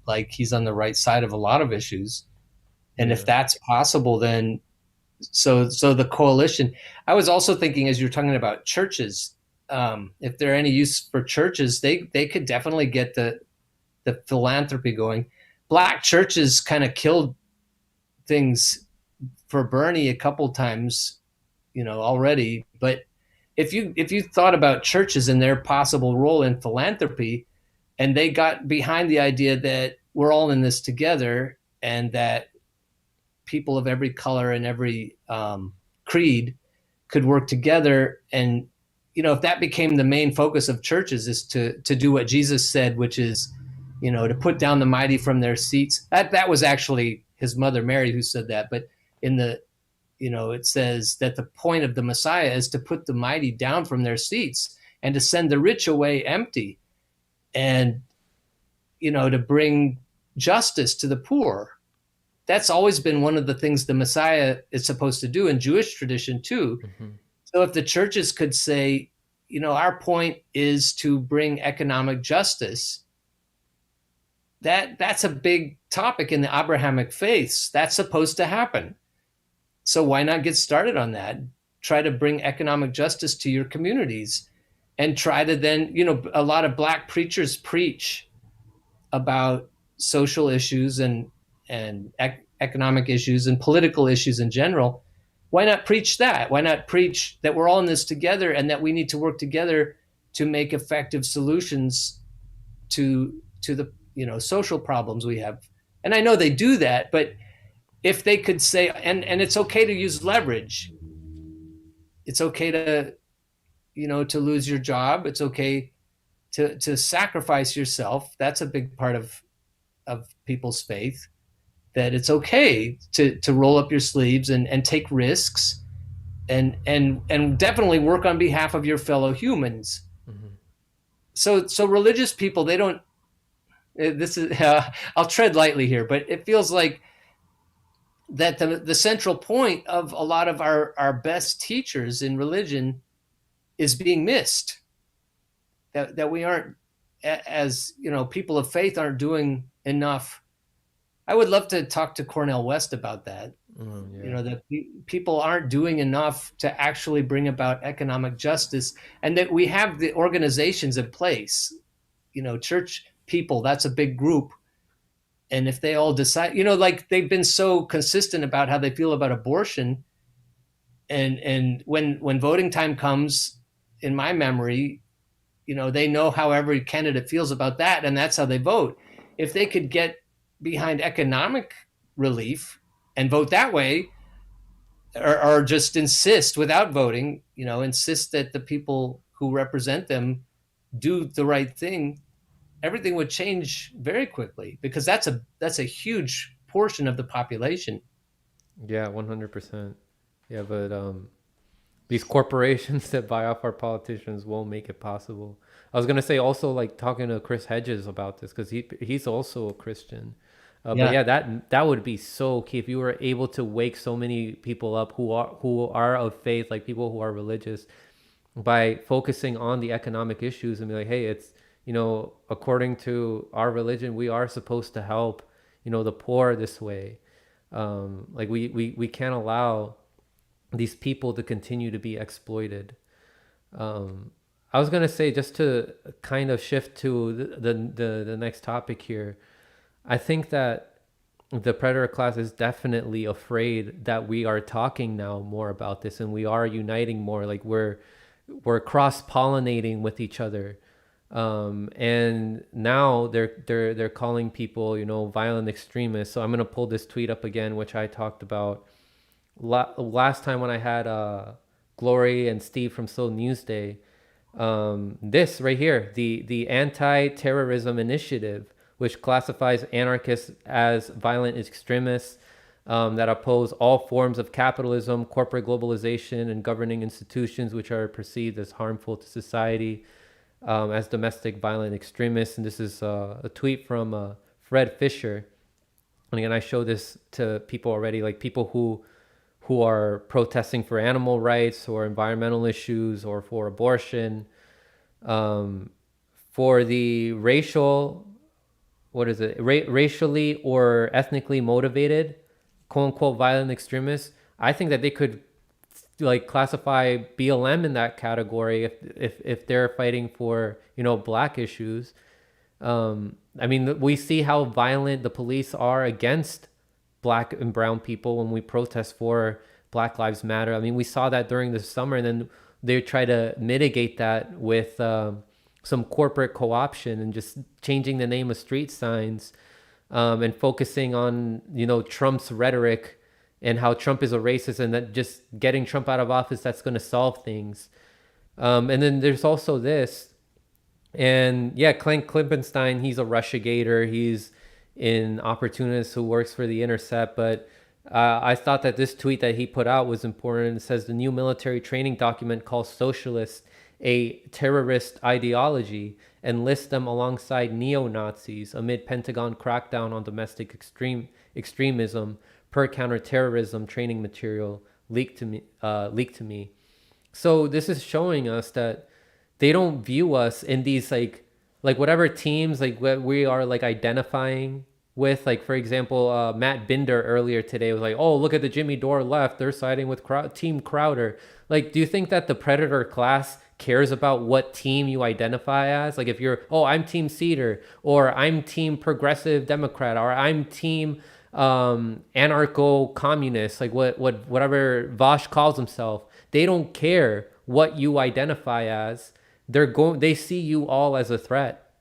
like he's on the right side of a lot of issues. And if Yeah. that's possible, then so the coalition. I was also thinking, as you're talking about churches, if there are any use for churches, they could definitely get the philanthropy going. Black churches kind of killed things for Bernie a couple times, already. But if you thought about churches and their possible role in philanthropy, and they got behind the idea that we're all in this together, and that people of every color and every creed could work together, and if that became the main focus of churches, is to do what Jesus said, which is to put down the mighty from their seats. That was actually his mother Mary who said that. But in the it says that the point of the Messiah is to put the mighty down from their seats and to send the rich away empty, and to bring justice to the poor. That's always been one of the things the Messiah is supposed to do in Jewish tradition too. Hmm. So if the churches could say, our point is to bring economic justice, that's a big topic in the Abrahamic faiths. That's supposed to happen. So why not get started on that? Try to bring economic justice to your communities, and try to then, a lot of black preachers preach about social issues and economic issues and political issues in general. Why not preach that? Why not preach that we're all in this together, and that we need to work together to make effective solutions to the social problems we have? And I know they do that, but if they could say, and it's okay to use leverage. It's okay to to lose your job. It's okay to sacrifice yourself. That's a big part of people's faith, that it's okay to roll up your sleeves and take risks, and definitely work on behalf of your fellow humans. Hmm. So religious people, they don't. This is I'll tread lightly here, but it feels like that the central point of a lot of our best teachers in religion is being missed. That we aren't, as people of faith, aren't doing enough I would love to talk to Cornel West about that. You Yeah. know, that people aren't doing enough to actually bring about economic justice, and that we have the organizations in place. You know, church people, that's a big group. And if they all decide, you know, like they've been so consistent about how they feel about abortion, and when voting time comes, in my memory, you know, they know how every candidate feels about that, and that's how they vote. If they could get behind economic relief and vote that way, or just insist without voting, you know, insist that the people who represent them do the right thing, everything would change very quickly, because that's a huge portion of the population. Yeah, 100%. Yeah, but these corporations that buy off our politicians won't make it possible. I was gonna say also like talking to Chris Hedges about this because he's also a Christian. But Yeah. yeah, that would be so key if you were able to wake so many people up who are of faith, like people who are religious, by focusing on the economic issues and be like, hey, it's according to our religion, we are supposed to help the poor this way. Like we can't allow these people to continue to be exploited. Um, I was gonna say just to kind of shift to the next topic here. I think that the predator class is definitely afraid that we are talking now more about this and we are uniting more. Like we're cross pollinating with each other. And now they're calling people violent extremists. So I'm gonna pull this tweet up again, which I talked about last time when I had Glory and Steve from Seoul Newsday. This right here, the Anti-Terrorism Initiative, which classifies anarchists as violent extremists that oppose all forms of capitalism, corporate globalization, and governing institutions which are perceived as harmful to society, as domestic violent extremists. And this is a tweet from Fred Fisher. And again, I show this to people already, like people who are protesting for animal rights or environmental issues or for abortion, um, for the racially or ethnically motivated, quote unquote, violent extremists. I think that they could like classify BLM in that category if they're fighting for black issues. I mean, we see how violent the police are against black and brown people when we protest for Black Lives Matter. I mean, we saw that during the summer, and then they try to mitigate that with some corporate co-option and just changing the name of street signs, and focusing on Trump's rhetoric and how Trump is a racist, and that just getting Trump out of office, that's going to solve things. And then there's also this. And yeah, Clint Klippenstein, he's a Russiagator. He's an opportunist who works for The Intercept. But I thought that this tweet that he put out was important. It says the new military training document calls socialists a terrorist ideology and lists them alongside neo-Nazis amid Pentagon crackdown on domestic extremism per counterterrorism training material leaked to me. So this is showing us that they don't view us in these like whatever teams like what we are like identifying with. Like for example, Matt Binder earlier today was like, oh, look at the Jimmy Dore left, they're siding with Team Crowder. Like, do you think that the predator class cares about what team you identify as? Like if you're, oh, I'm Team Cedar, or I'm Team Progressive Democrat, or I'm Team anarcho communist, like whatever Vosh calls himself, they don't care what you identify as. They see you all as a threat.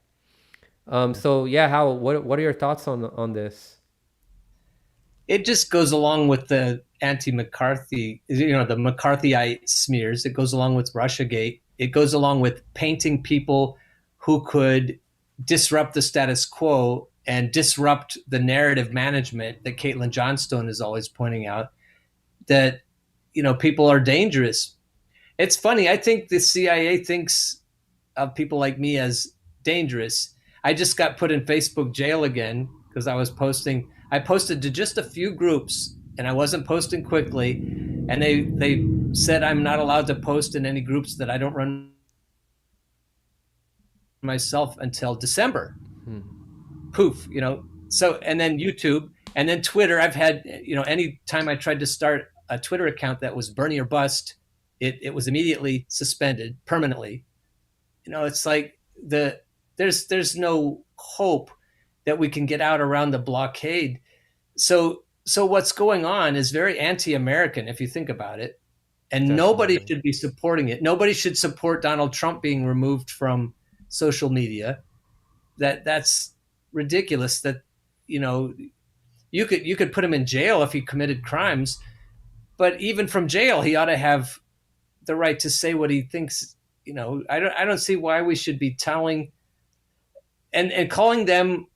So yeah, Hal, what are your thoughts on this? It just goes along with the anti-McCarthy, the McCarthyite smears. It goes along with Russiagate. It goes along with painting people who could disrupt the status quo and disrupt the narrative management that Caitlin Johnstone is always pointing out, that people are dangerous. It's funny. I think the CIA thinks of people like me as dangerous. I just got put in Facebook jail again because I posted to just a few groups, and I wasn't posting quickly, and they said I'm not allowed to post in any groups that I don't run myself until December. Hmm. Poof. So, and then YouTube. And then Twitter, I've had, any time I tried to start a Twitter account that was Bernie or bust, it was immediately suspended permanently. It's like there's no hope that we can get out around the blockade. So what's going on is very anti-American if you think about it, and nobody Definitely. should be supporting it. Nobody should support Donald Trump being removed from social media. That's ridiculous. That you know you could put him in jail if he committed crimes, but even from jail, he ought to have the right to say what he thinks. I don't see why we should be telling and calling them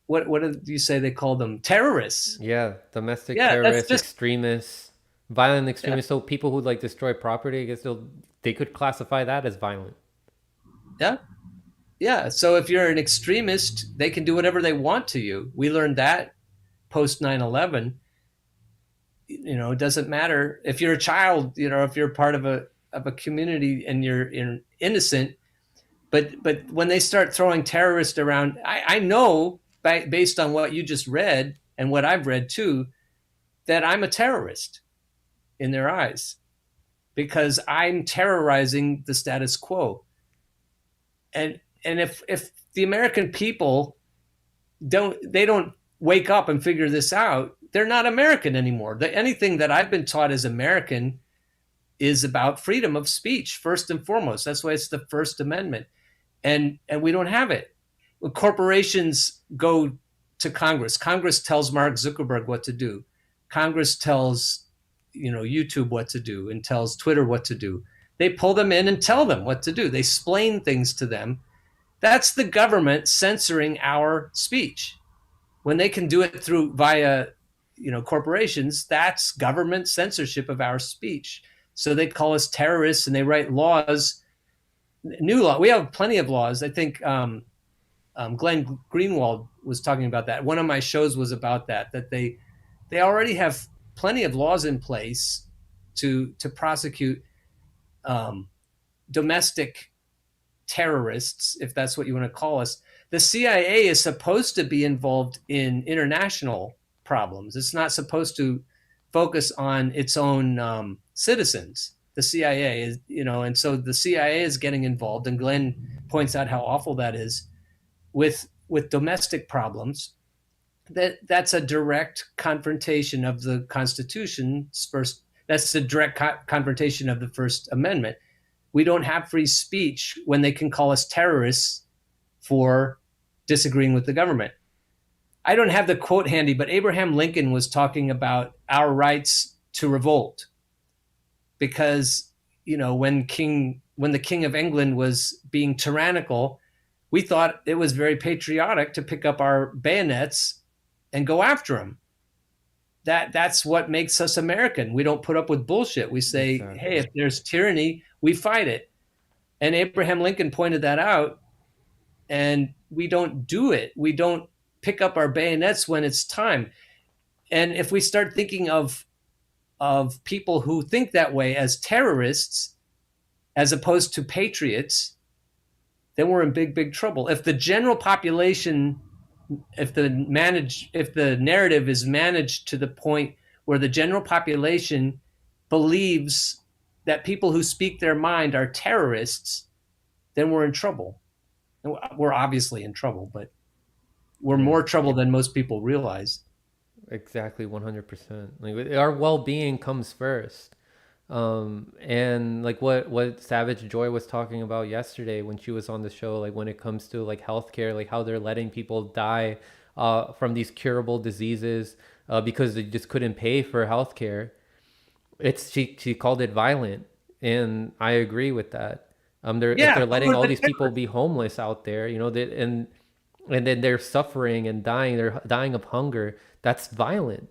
what did you say they call them, terrorists? Yeah, domestic Yeah, that's terrorists, just extremists, violent yeah, extremists. So people who like destroy property, I guess they could classify that as violent. yeah, yeah. So if you're an extremist, they can do whatever they want to you. We learned that post 9/11. It doesn't matter if you're a child. If you're part of a community and you're innocent. But when they start throwing terrorists around, I know based on what you just read and what I've read too, that I'm a terrorist in their eyes because I'm terrorizing the status quo. And if the American people don't wake up and figure this out, they're not American anymore. Anything that I've been taught as American is about freedom of speech first and foremost. That's why it's the First Amendment, and we don't have it. When corporations go to Congress, Congress tells Mark Zuckerberg what to do. Congress tells YouTube what to do and tells Twitter what to do. They pull them in and tell them what to do. They explain things to them. That's the government censoring our speech. When they can do it through via corporations, that's government censorship of our speech. So they call us terrorists and they write laws, new law. We have plenty of laws. I think Glenn Greenwald was talking about that. One of my shows was about that they already have plenty of laws in place to prosecute um, domestic terrorists, if that's what you want to call us. The CIA is supposed to be involved in international problems. It's not supposed to focus on its own citizens. The CIA is, and so the CIA is getting involved, and Glenn points out how awful that is with domestic problems. That's a direct confrontation of the Constitution's first. That's a direct confrontation of the First Amendment. We don't have free speech when they can call us terrorists for disagreeing with the government. I don't have the quote handy, but Abraham Lincoln was talking about our rights to revolt because when the King of England was being tyrannical, we thought it was very patriotic to pick up our bayonets and go after him. That's what makes us American. We don't put up with bullshit. We say, hey, Exactly. if there's tyranny, we fight it. And Abraham Lincoln pointed that out, and we don't do it. We don't pick up our bayonets when it's time. And if we start thinking of people who think that way as terrorists as opposed to patriots, then we're in big trouble. If the general population, if the narrative is managed to the point where the general population believes that people who speak their mind are terrorists, then we're in trouble. We're obviously in trouble, but we're Yeah. more trouble than most people realize. Exactly. 100%. Like our well-being comes first. And like what Savage Joy was talking about yesterday when she was on the show, like when it comes to like healthcare, like how they're letting people die from these curable diseases because they just couldn't pay for healthcare. She called it violent, and I agree with that. They're if Yeah, they're who letting are all the these people be terrorists? homeless out there, and then they're suffering and dying, they're dying of hunger. That's violent,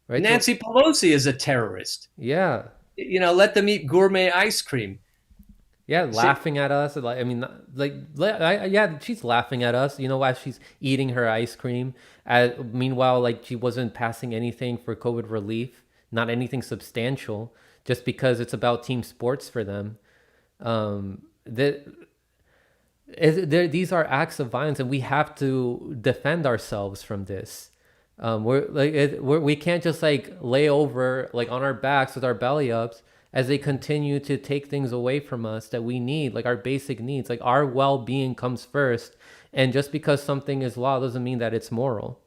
right? So Nancy Pelosi is a terrorist. yeah, Let them eat gourmet ice cream. yeah, She, laughing at us. Like I mean, like yeah, she's laughing at us. As she's eating her ice cream. Meanwhile, like she wasn't passing anything for COVID relief, not anything substantial, just because it's about team sports for them. That these are acts of violence, and we have to defend ourselves from this. We can't just like lay over like on our backs with our belly ups as they continue to take things away from us that we need, like our basic needs. Like our well being comes first, and just because something is law doesn't mean that it's moral.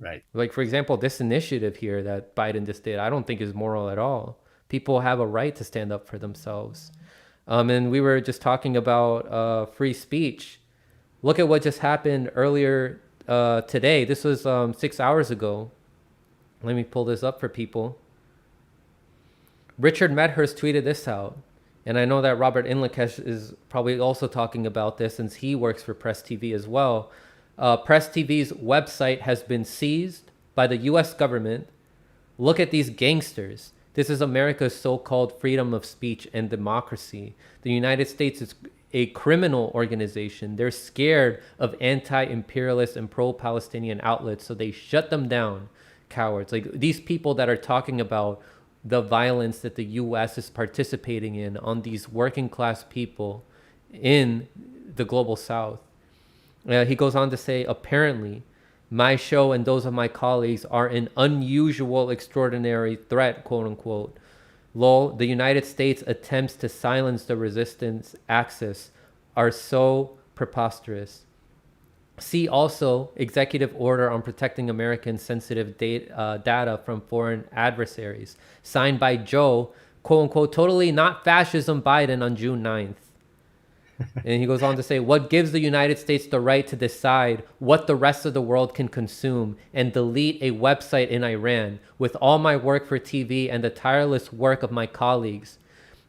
Right. Like for example, this initiative here that Biden just did, I don't think is moral at all. People have a right to stand up for themselves. And we were just talking about free speech. Look at what just happened earlier today. This was 6 hours ago. Let me pull this up for people. Richard Medhurst tweeted this out. And I know that Robert Inlakesh is probably also talking about this since he works for Press TV as well. Press TV's website has been seized by the US government. Look at these gangsters. This is America's so-called freedom of speech and democracy. The United States is a criminal organization. They're scared of anti-imperialist and pro-Palestinian outlets, so they shut them down. Cowards. Like these people that are talking about the violence that the US is participating in on these working class people in the global south. He goes on to say, apparently, my show and those of my colleagues are an unusual, extraordinary threat, quote unquote. Lol, the United States attempts to silence the resistance axis are so preposterous. See also Executive Order on Protecting American Sensitive Data from Foreign Adversaries, signed by Joe, quote unquote, totally not fascism Biden on June 9th. And he goes on to say, what gives the United States the right to decide what the rest of the world can consume and delete a website in Iran with all my work for TV and the tireless work of my colleagues?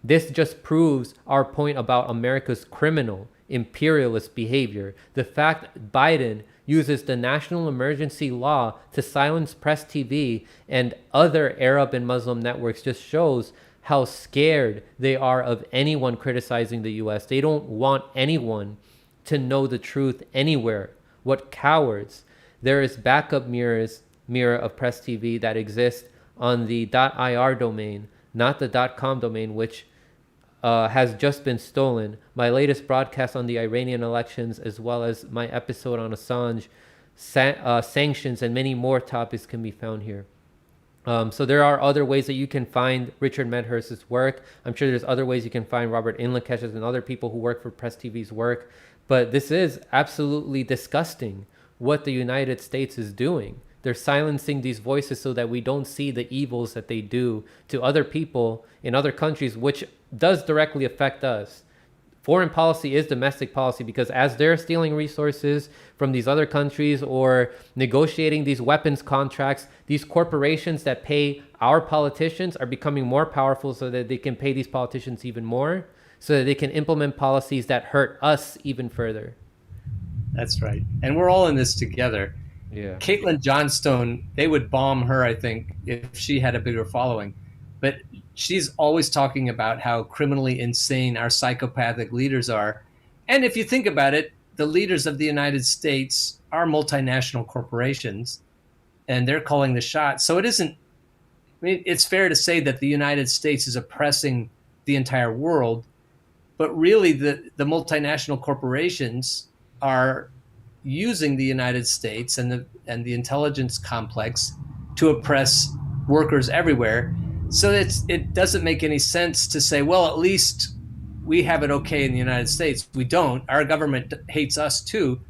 This just proves our point about America's criminal, imperialist behavior. The fact Biden uses the national emergency law to silence Press TV and other Arab and Muslim networks just shows how scared they are of anyone criticizing the US. They don't want anyone to know the truth anywhere. What cowards. There is backup mirror of Press TV that exists on the .ir domain, not the .com domain, which has just been stolen. My latest broadcast on the Iranian elections, as well as my episode on Assange, sanctions, and many more topics can be found here. So there are other ways that you can find Richard Medhurst's work. I'm sure there's other ways you can find Robert Inlakesh's and other people who work for Press TV's work. But this is absolutely disgusting what the United States is doing. They're silencing these voices so that we don't see the evils that they do to other people in other countries, which does directly affect us. Foreign policy is domestic policy because as they're stealing resources from these other countries or negotiating these weapons contracts, these corporations that pay our politicians are becoming more powerful so that they can pay these politicians even more, so that they can implement policies that hurt us even further. That's right. And we're all in this together. Yeah. Caitlin Johnstone, they would bomb her, I think, if she had a bigger following. But she's always talking about how criminally insane our psychopathic leaders are. And if you think about it, the leaders of the United States are multinational corporations, and they're calling the shots. So it isn't, I mean, it's fair to say that the United States is oppressing the entire world, but really the multinational corporations are using the United States and the intelligence complex to oppress workers everywhere. So it doesn't make any sense to say, well, at least we have it okay in the United States. We don't. Our government hates us too.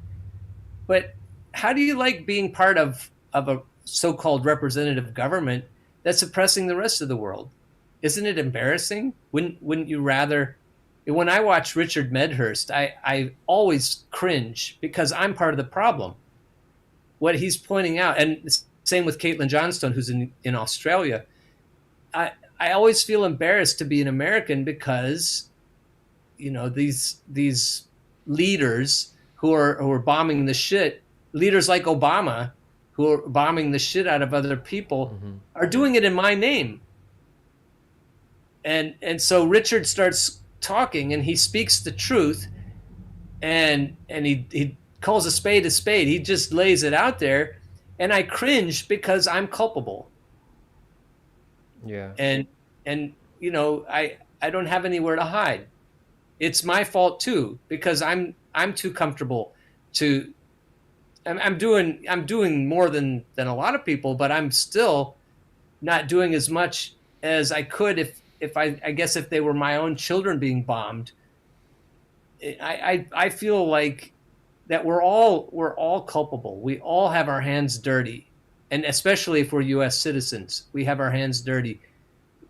But how do you like being part of a so-called representative government that's oppressing the rest of the world? Isn't it embarrassing? Wouldn't you rather? When I watch Richard Medhurst, I always cringe because I'm part of the problem. What he's pointing out, and same with Caitlin Johnstone, who's in Australia, I always feel embarrassed to be an American because, you know, these leaders who are bombing the shit, leaders like Obama, who are bombing the shit out of other people, are doing it in my name. And so Richard starts talking and he speaks the truth, and he calls a spade. He just lays it out there, and I cringe because I'm culpable. Yeah. And you know, I don't have anywhere to hide. It's my fault too, because I'm too comfortable to I'm doing more than a lot of people, but I'm still not doing as much as I could if I guess if they were my own children being bombed. I feel like that we're all culpable. We all have our hands dirty, and especially if we're U.S. citizens, we have our hands dirty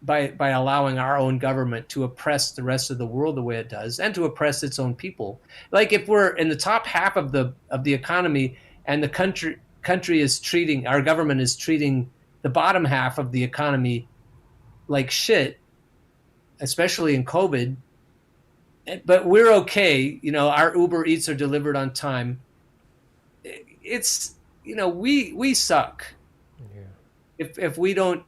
by allowing our own government to oppress the rest of the world the way it does, and to oppress its own people. Like if we're in the top half of the economy, and the country is treating, our government is treating the bottom half of the economy like shit, especially in COVID. But we're okay. Our Uber Eats are delivered on time. It's we suck. Yeah. If we don't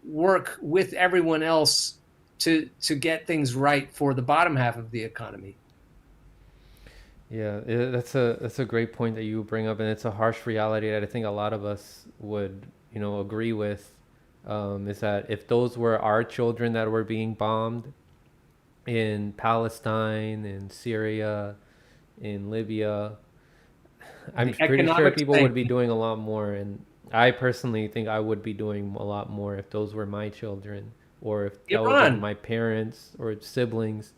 work with everyone else to get things right for the bottom half of the economy. Yeah, that's a great point that you bring up, and it's a harsh reality that I think a lot of us would agree with. Is that if those were our children that were being bombed in Palestine, in Syria, in Libya, I'm pretty sure people would be doing a lot more. And I personally think I would be doing a lot more if those were my children, or if that was my parents or siblings.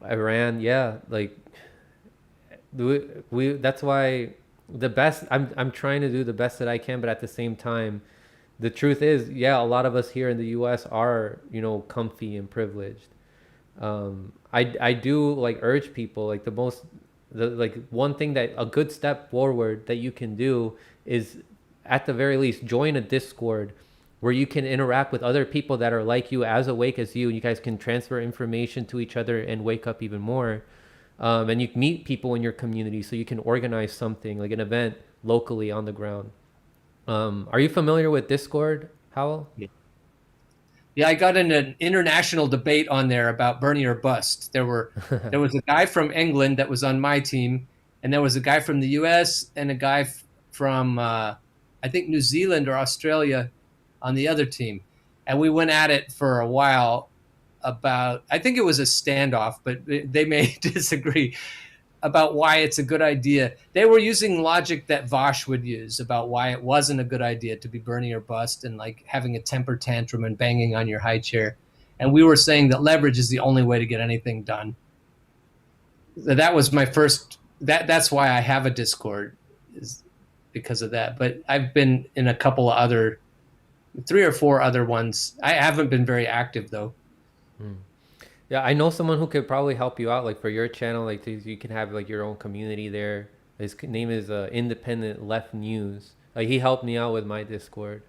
Iran, yeah, like we that's why the best, I'm trying to do the best that I can, but at the same time, the truth is, yeah, a lot of us here in the US are, comfy and privileged. I do like urge people, like one thing that a good step forward that you can do is, at the very least, join a Discord where you can interact with other people that are like you, as awake as you, and you guys can transfer information to each other and wake up even more. And you meet people in your community, so you can organize something like an event locally on the ground. Are you familiar with Discord, Howell? Yeah, I got in an international debate on there about Bernie or bust. There was a guy from England that was on my team, and there was a guy from the U.S. and a guy from I think New Zealand or Australia on the other team, and we went at it for a while about, I think it was a standoff, but they may disagree about why it's a good idea. They were using logic that Vosh would use about why it wasn't a good idea to be Bernie or bust, and like having a temper tantrum and banging on your high chair. And we were saying that leverage is the only way to get anything done. That was my first, that's why I have a Discord, is because of that. But I've been in a couple of other, 3 or 4 other ones. I haven't been very active though. Yeah, I know someone who could probably help you out, like for your channel, like you can have like your own community there. His name is Independent Left News. He helped me out with my Discord.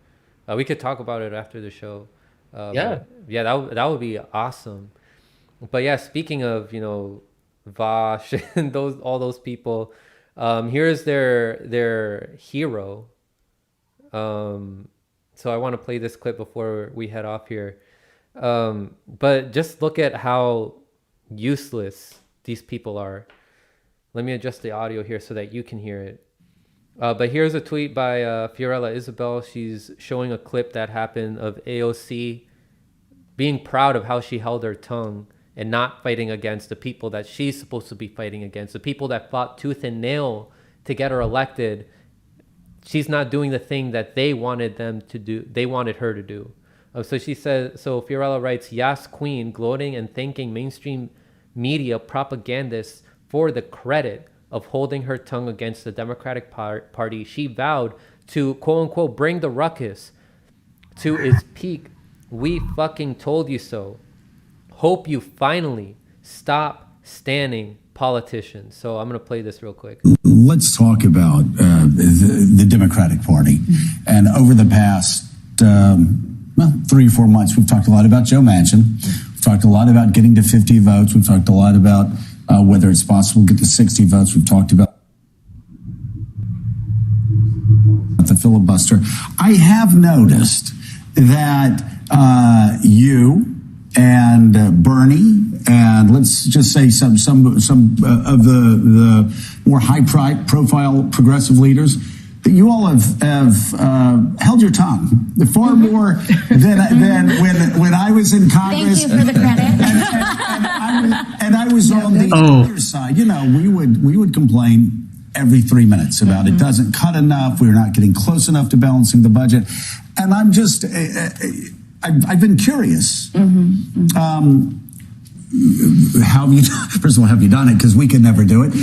We could talk about it after the show. Yeah, that would be awesome. But yeah, speaking of Vosh and all those people, here's their hero. So I want to play this clip before we head off here. But just look at how useless these people are. Let me adjust the audio here so that you can hear it. But here's a tweet by Fiorella Isabel. She's showing a clip that happened of AOC being proud of how she held her tongue and not fighting against the people that she's supposed to be fighting against, the people that fought tooth and nail to get her elected. She's not doing the thing that they wanted them to do. They wanted her to do. So she says, so Fiorella writes, "Yas Queen, gloating and thanking mainstream media propagandists for the credit of holding her tongue against the Democratic Party. She vowed to, quote unquote, bring the ruckus to its peak. We fucking told you so. Hope you finally stop standing politicians." So I'm going to play this real quick. Let's talk about the Democratic Party. And over the past 3 or 4 months, we've talked a lot about Joe Manchin. We've talked a lot about getting to 50 votes. We've talked a lot about whether it's possible to get to 60 votes. We've talked about the filibuster. I have noticed that you and Bernie, and let's just say some of the more high-profile progressive leaders, that you all have held your tongue far more than when I was in Congress. Thank you for the credit. and I was on the other side. We would complain every 3 minutes about it doesn't cut enough. We're not getting close enough to balancing the budget. And I'm just, I've been curious. How have you, first of all, have you done it? Because we could never do it.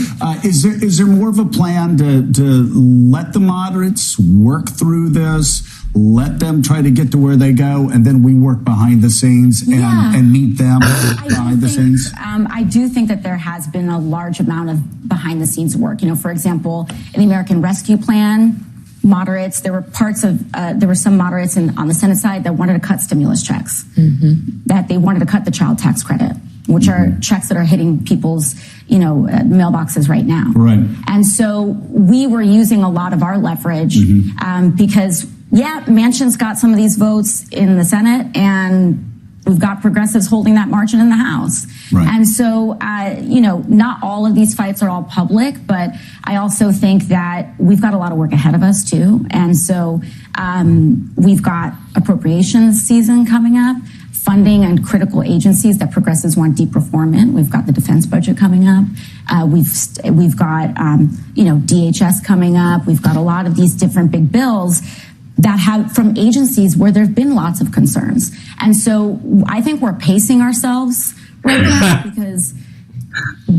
Is there more of a plan to let the moderates work through this, let them try to get to where they go, and then we work behind the scenes and meet them behind the scenes? I do think that there has been a large amount of behind the scenes work. You know, for example, in the American Rescue Plan, moderates, there were some moderates on the Senate side that wanted to cut stimulus checks, that they wanted to cut the child tax credit, which are checks that are hitting people's, mailboxes right now. Right. And so we were using a lot of our leverage because, Manchin's got some of these votes in the Senate, and we've got progressives holding that margin in the House. Right. And so, not all of these fights are all public, but I also think that we've got a lot of work ahead of us too. And so we've got appropriations season coming up, funding and critical agencies that progressives want deep reform in. We've got the defense budget coming up. We've got, DHS coming up. We've got a lot of these different big bills that have from agencies where there've been lots of concerns. And so I think we're pacing ourselves right now because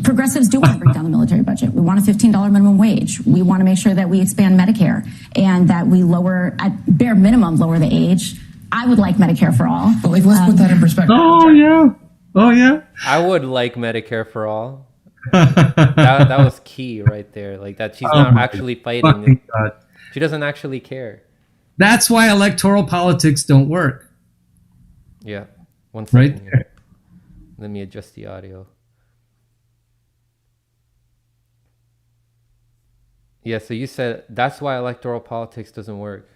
progressives do want to bring down the military budget. We want a $15 minimum wage. We want to make sure that we expand Medicare and that we lower, at bare minimum, lower the age. I would like Medicare for all. But let's put that in perspective. Oh yeah. I would like Medicare for all. that was key right there. Like that she's not actually fighting. She doesn't actually care. That's why electoral politics don't work. Yeah. One second Right here. there. Let me adjust the audio. Yeah, so you said that's why electoral politics doesn't work.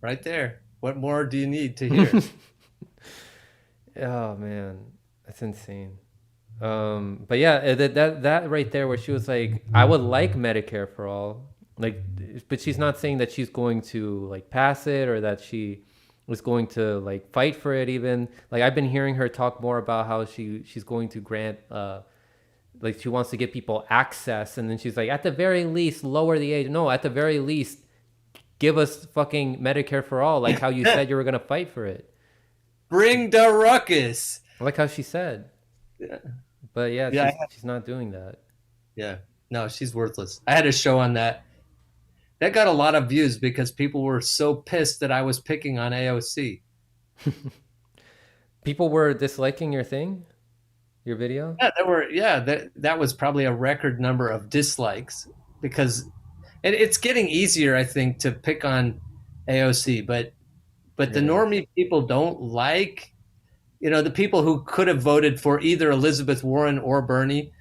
Right there. What more do you need to hear? Oh man, that's insane. But yeah, that right there where she was like, I would like Medicare for all. Like, but she's not saying that she's going to like pass it or that she was going to like fight for it even. Like I've been hearing her talk more about how she's going to grant like she wants to give people access, and then she's like, at the very least lower the age. No, at the very least give us fucking Medicare for all, like how you said you were gonna fight for it. Bring the ruckus. I like how she said. Yeah. But Yeah, she's not doing that. Yeah. No, she's worthless. I had a show on that. That got a lot of views because people were so pissed that I was picking on AOC. People were disliking your thing, your video. Yeah, that was probably a record number of dislikes because it's getting easier, I think, to pick on AOC, but the normie people don't like, the people who could have voted for either Elizabeth Warren or Bernie,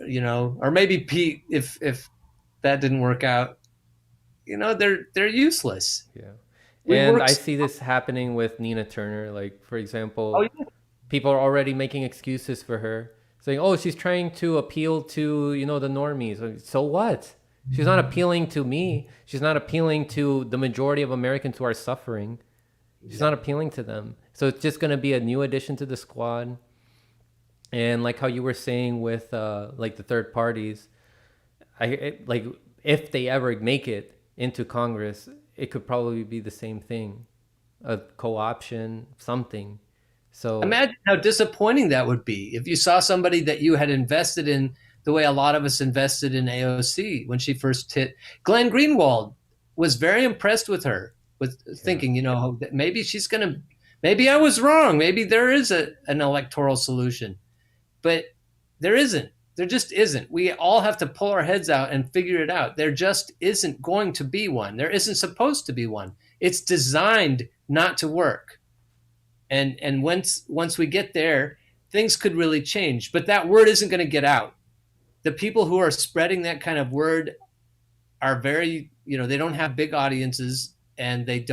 or maybe Pete if that didn't work out. They're useless. Yeah. And I see this happening with Nina Turner. Like, for example, people are already making excuses for her, saying, oh, she's trying to appeal to, the normies. Like, so what? She's not appealing to me. She's not appealing to the majority of Americans who are suffering. She's not appealing to them. So it's just going to be a new addition to the squad. And like how you were saying with like the third parties, like if they ever make it into Congress, it could probably be the same thing, a co-option, something. So imagine how disappointing that would be if you saw somebody that you had invested in the way a lot of us invested in AOC when she first hit. Glenn Greenwald was very impressed with her, with thinking, that maybe I was wrong. Maybe there is an electoral solution, but there isn't. There just isn't. We all have to pull our heads out and figure it out. There just isn't going to be one. There isn't supposed to be one. It's designed not to work. And once we get there, things could really change. But that word isn't going to get out. The people who are spreading that kind of word are very, they don't have big audiences and they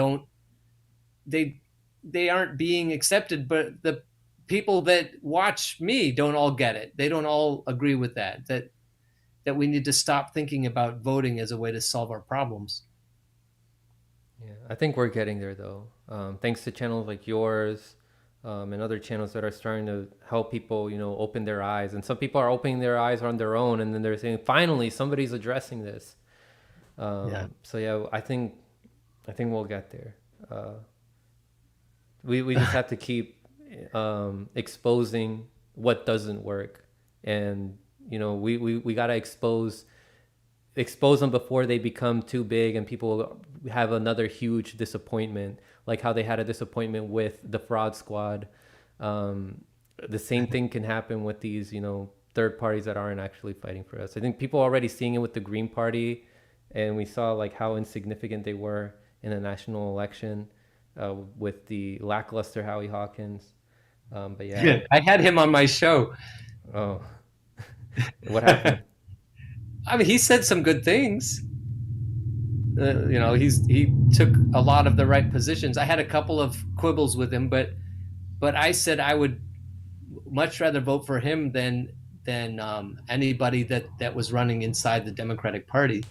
aren't being accepted. But the people that watch me don't all get it. They don't all agree with that we need to stop thinking about voting as a way to solve our problems. Yeah, I think we're getting there though. Thanks to channels like yours, and other channels that are starting to help people, open their eyes. And some people are opening their eyes on their own, and then they're saying, finally, somebody's addressing this. So yeah, I think we'll get there. We just have to keep exposing what doesn't work, and we gotta expose them before they become too big and people have another huge disappointment, like how they had a disappointment with the Fraud Squad. The same thing can happen with these third parties that aren't actually fighting for us. I think people are already seeing it with the Green Party, and we saw like how insignificant they were in a national election with the lackluster Howie Hawkins. But yeah, I had him on my show. oh, what happened? I mean, he said some good things. He took a lot of the right positions. I had a couple of quibbles with him, but I said I would much rather vote for him than anybody that was running inside the Democratic Party.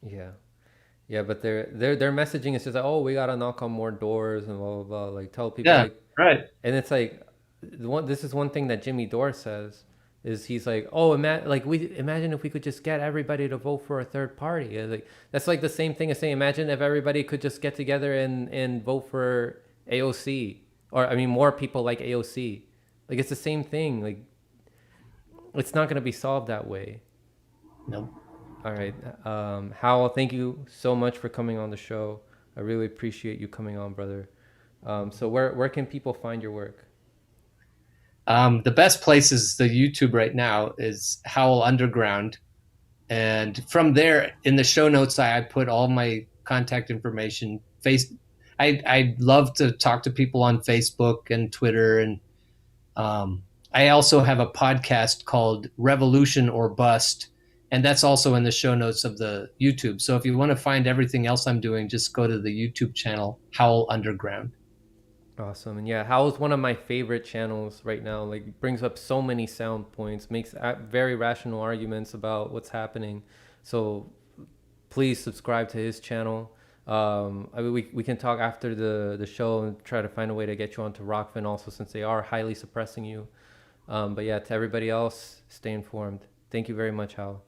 Yeah, but their messaging is just like, oh, we gotta knock on more doors and blah blah blah. Like tell people, Yeah, like, right. and it's like this is one thing that Jimmy Dore says is he's like, oh, imagine if we could just get everybody to vote for a third party. And like that's like the same thing as saying, imagine if everybody could just get together and vote for AOC, or I mean more people like AOC. Like it's the same thing. Like it's not gonna be solved that way. No. All right. Howell, thank you so much for coming on the show. I really appreciate you coming on, brother. So where can people find your work? The best place is the YouTube right now is Howell Underground. And from there, in the show notes, I put all my contact information. I love to talk to people on Facebook and Twitter. And I also have a podcast called Revolution or Bust. And that's also in the show notes of the YouTube. So if you want to find everything else I'm doing, just go to the YouTube channel, Howell Underground. Awesome. And yeah, Howell's one of my favorite channels right now. Like brings up so many sound points, makes very rational arguments about what's happening. So please subscribe to his channel. I mean, we can talk after the show and try to find a way to get you onto Rockfin also, since they are highly suppressing you. But yeah, to everybody else, stay informed. Thank you very much, Howell.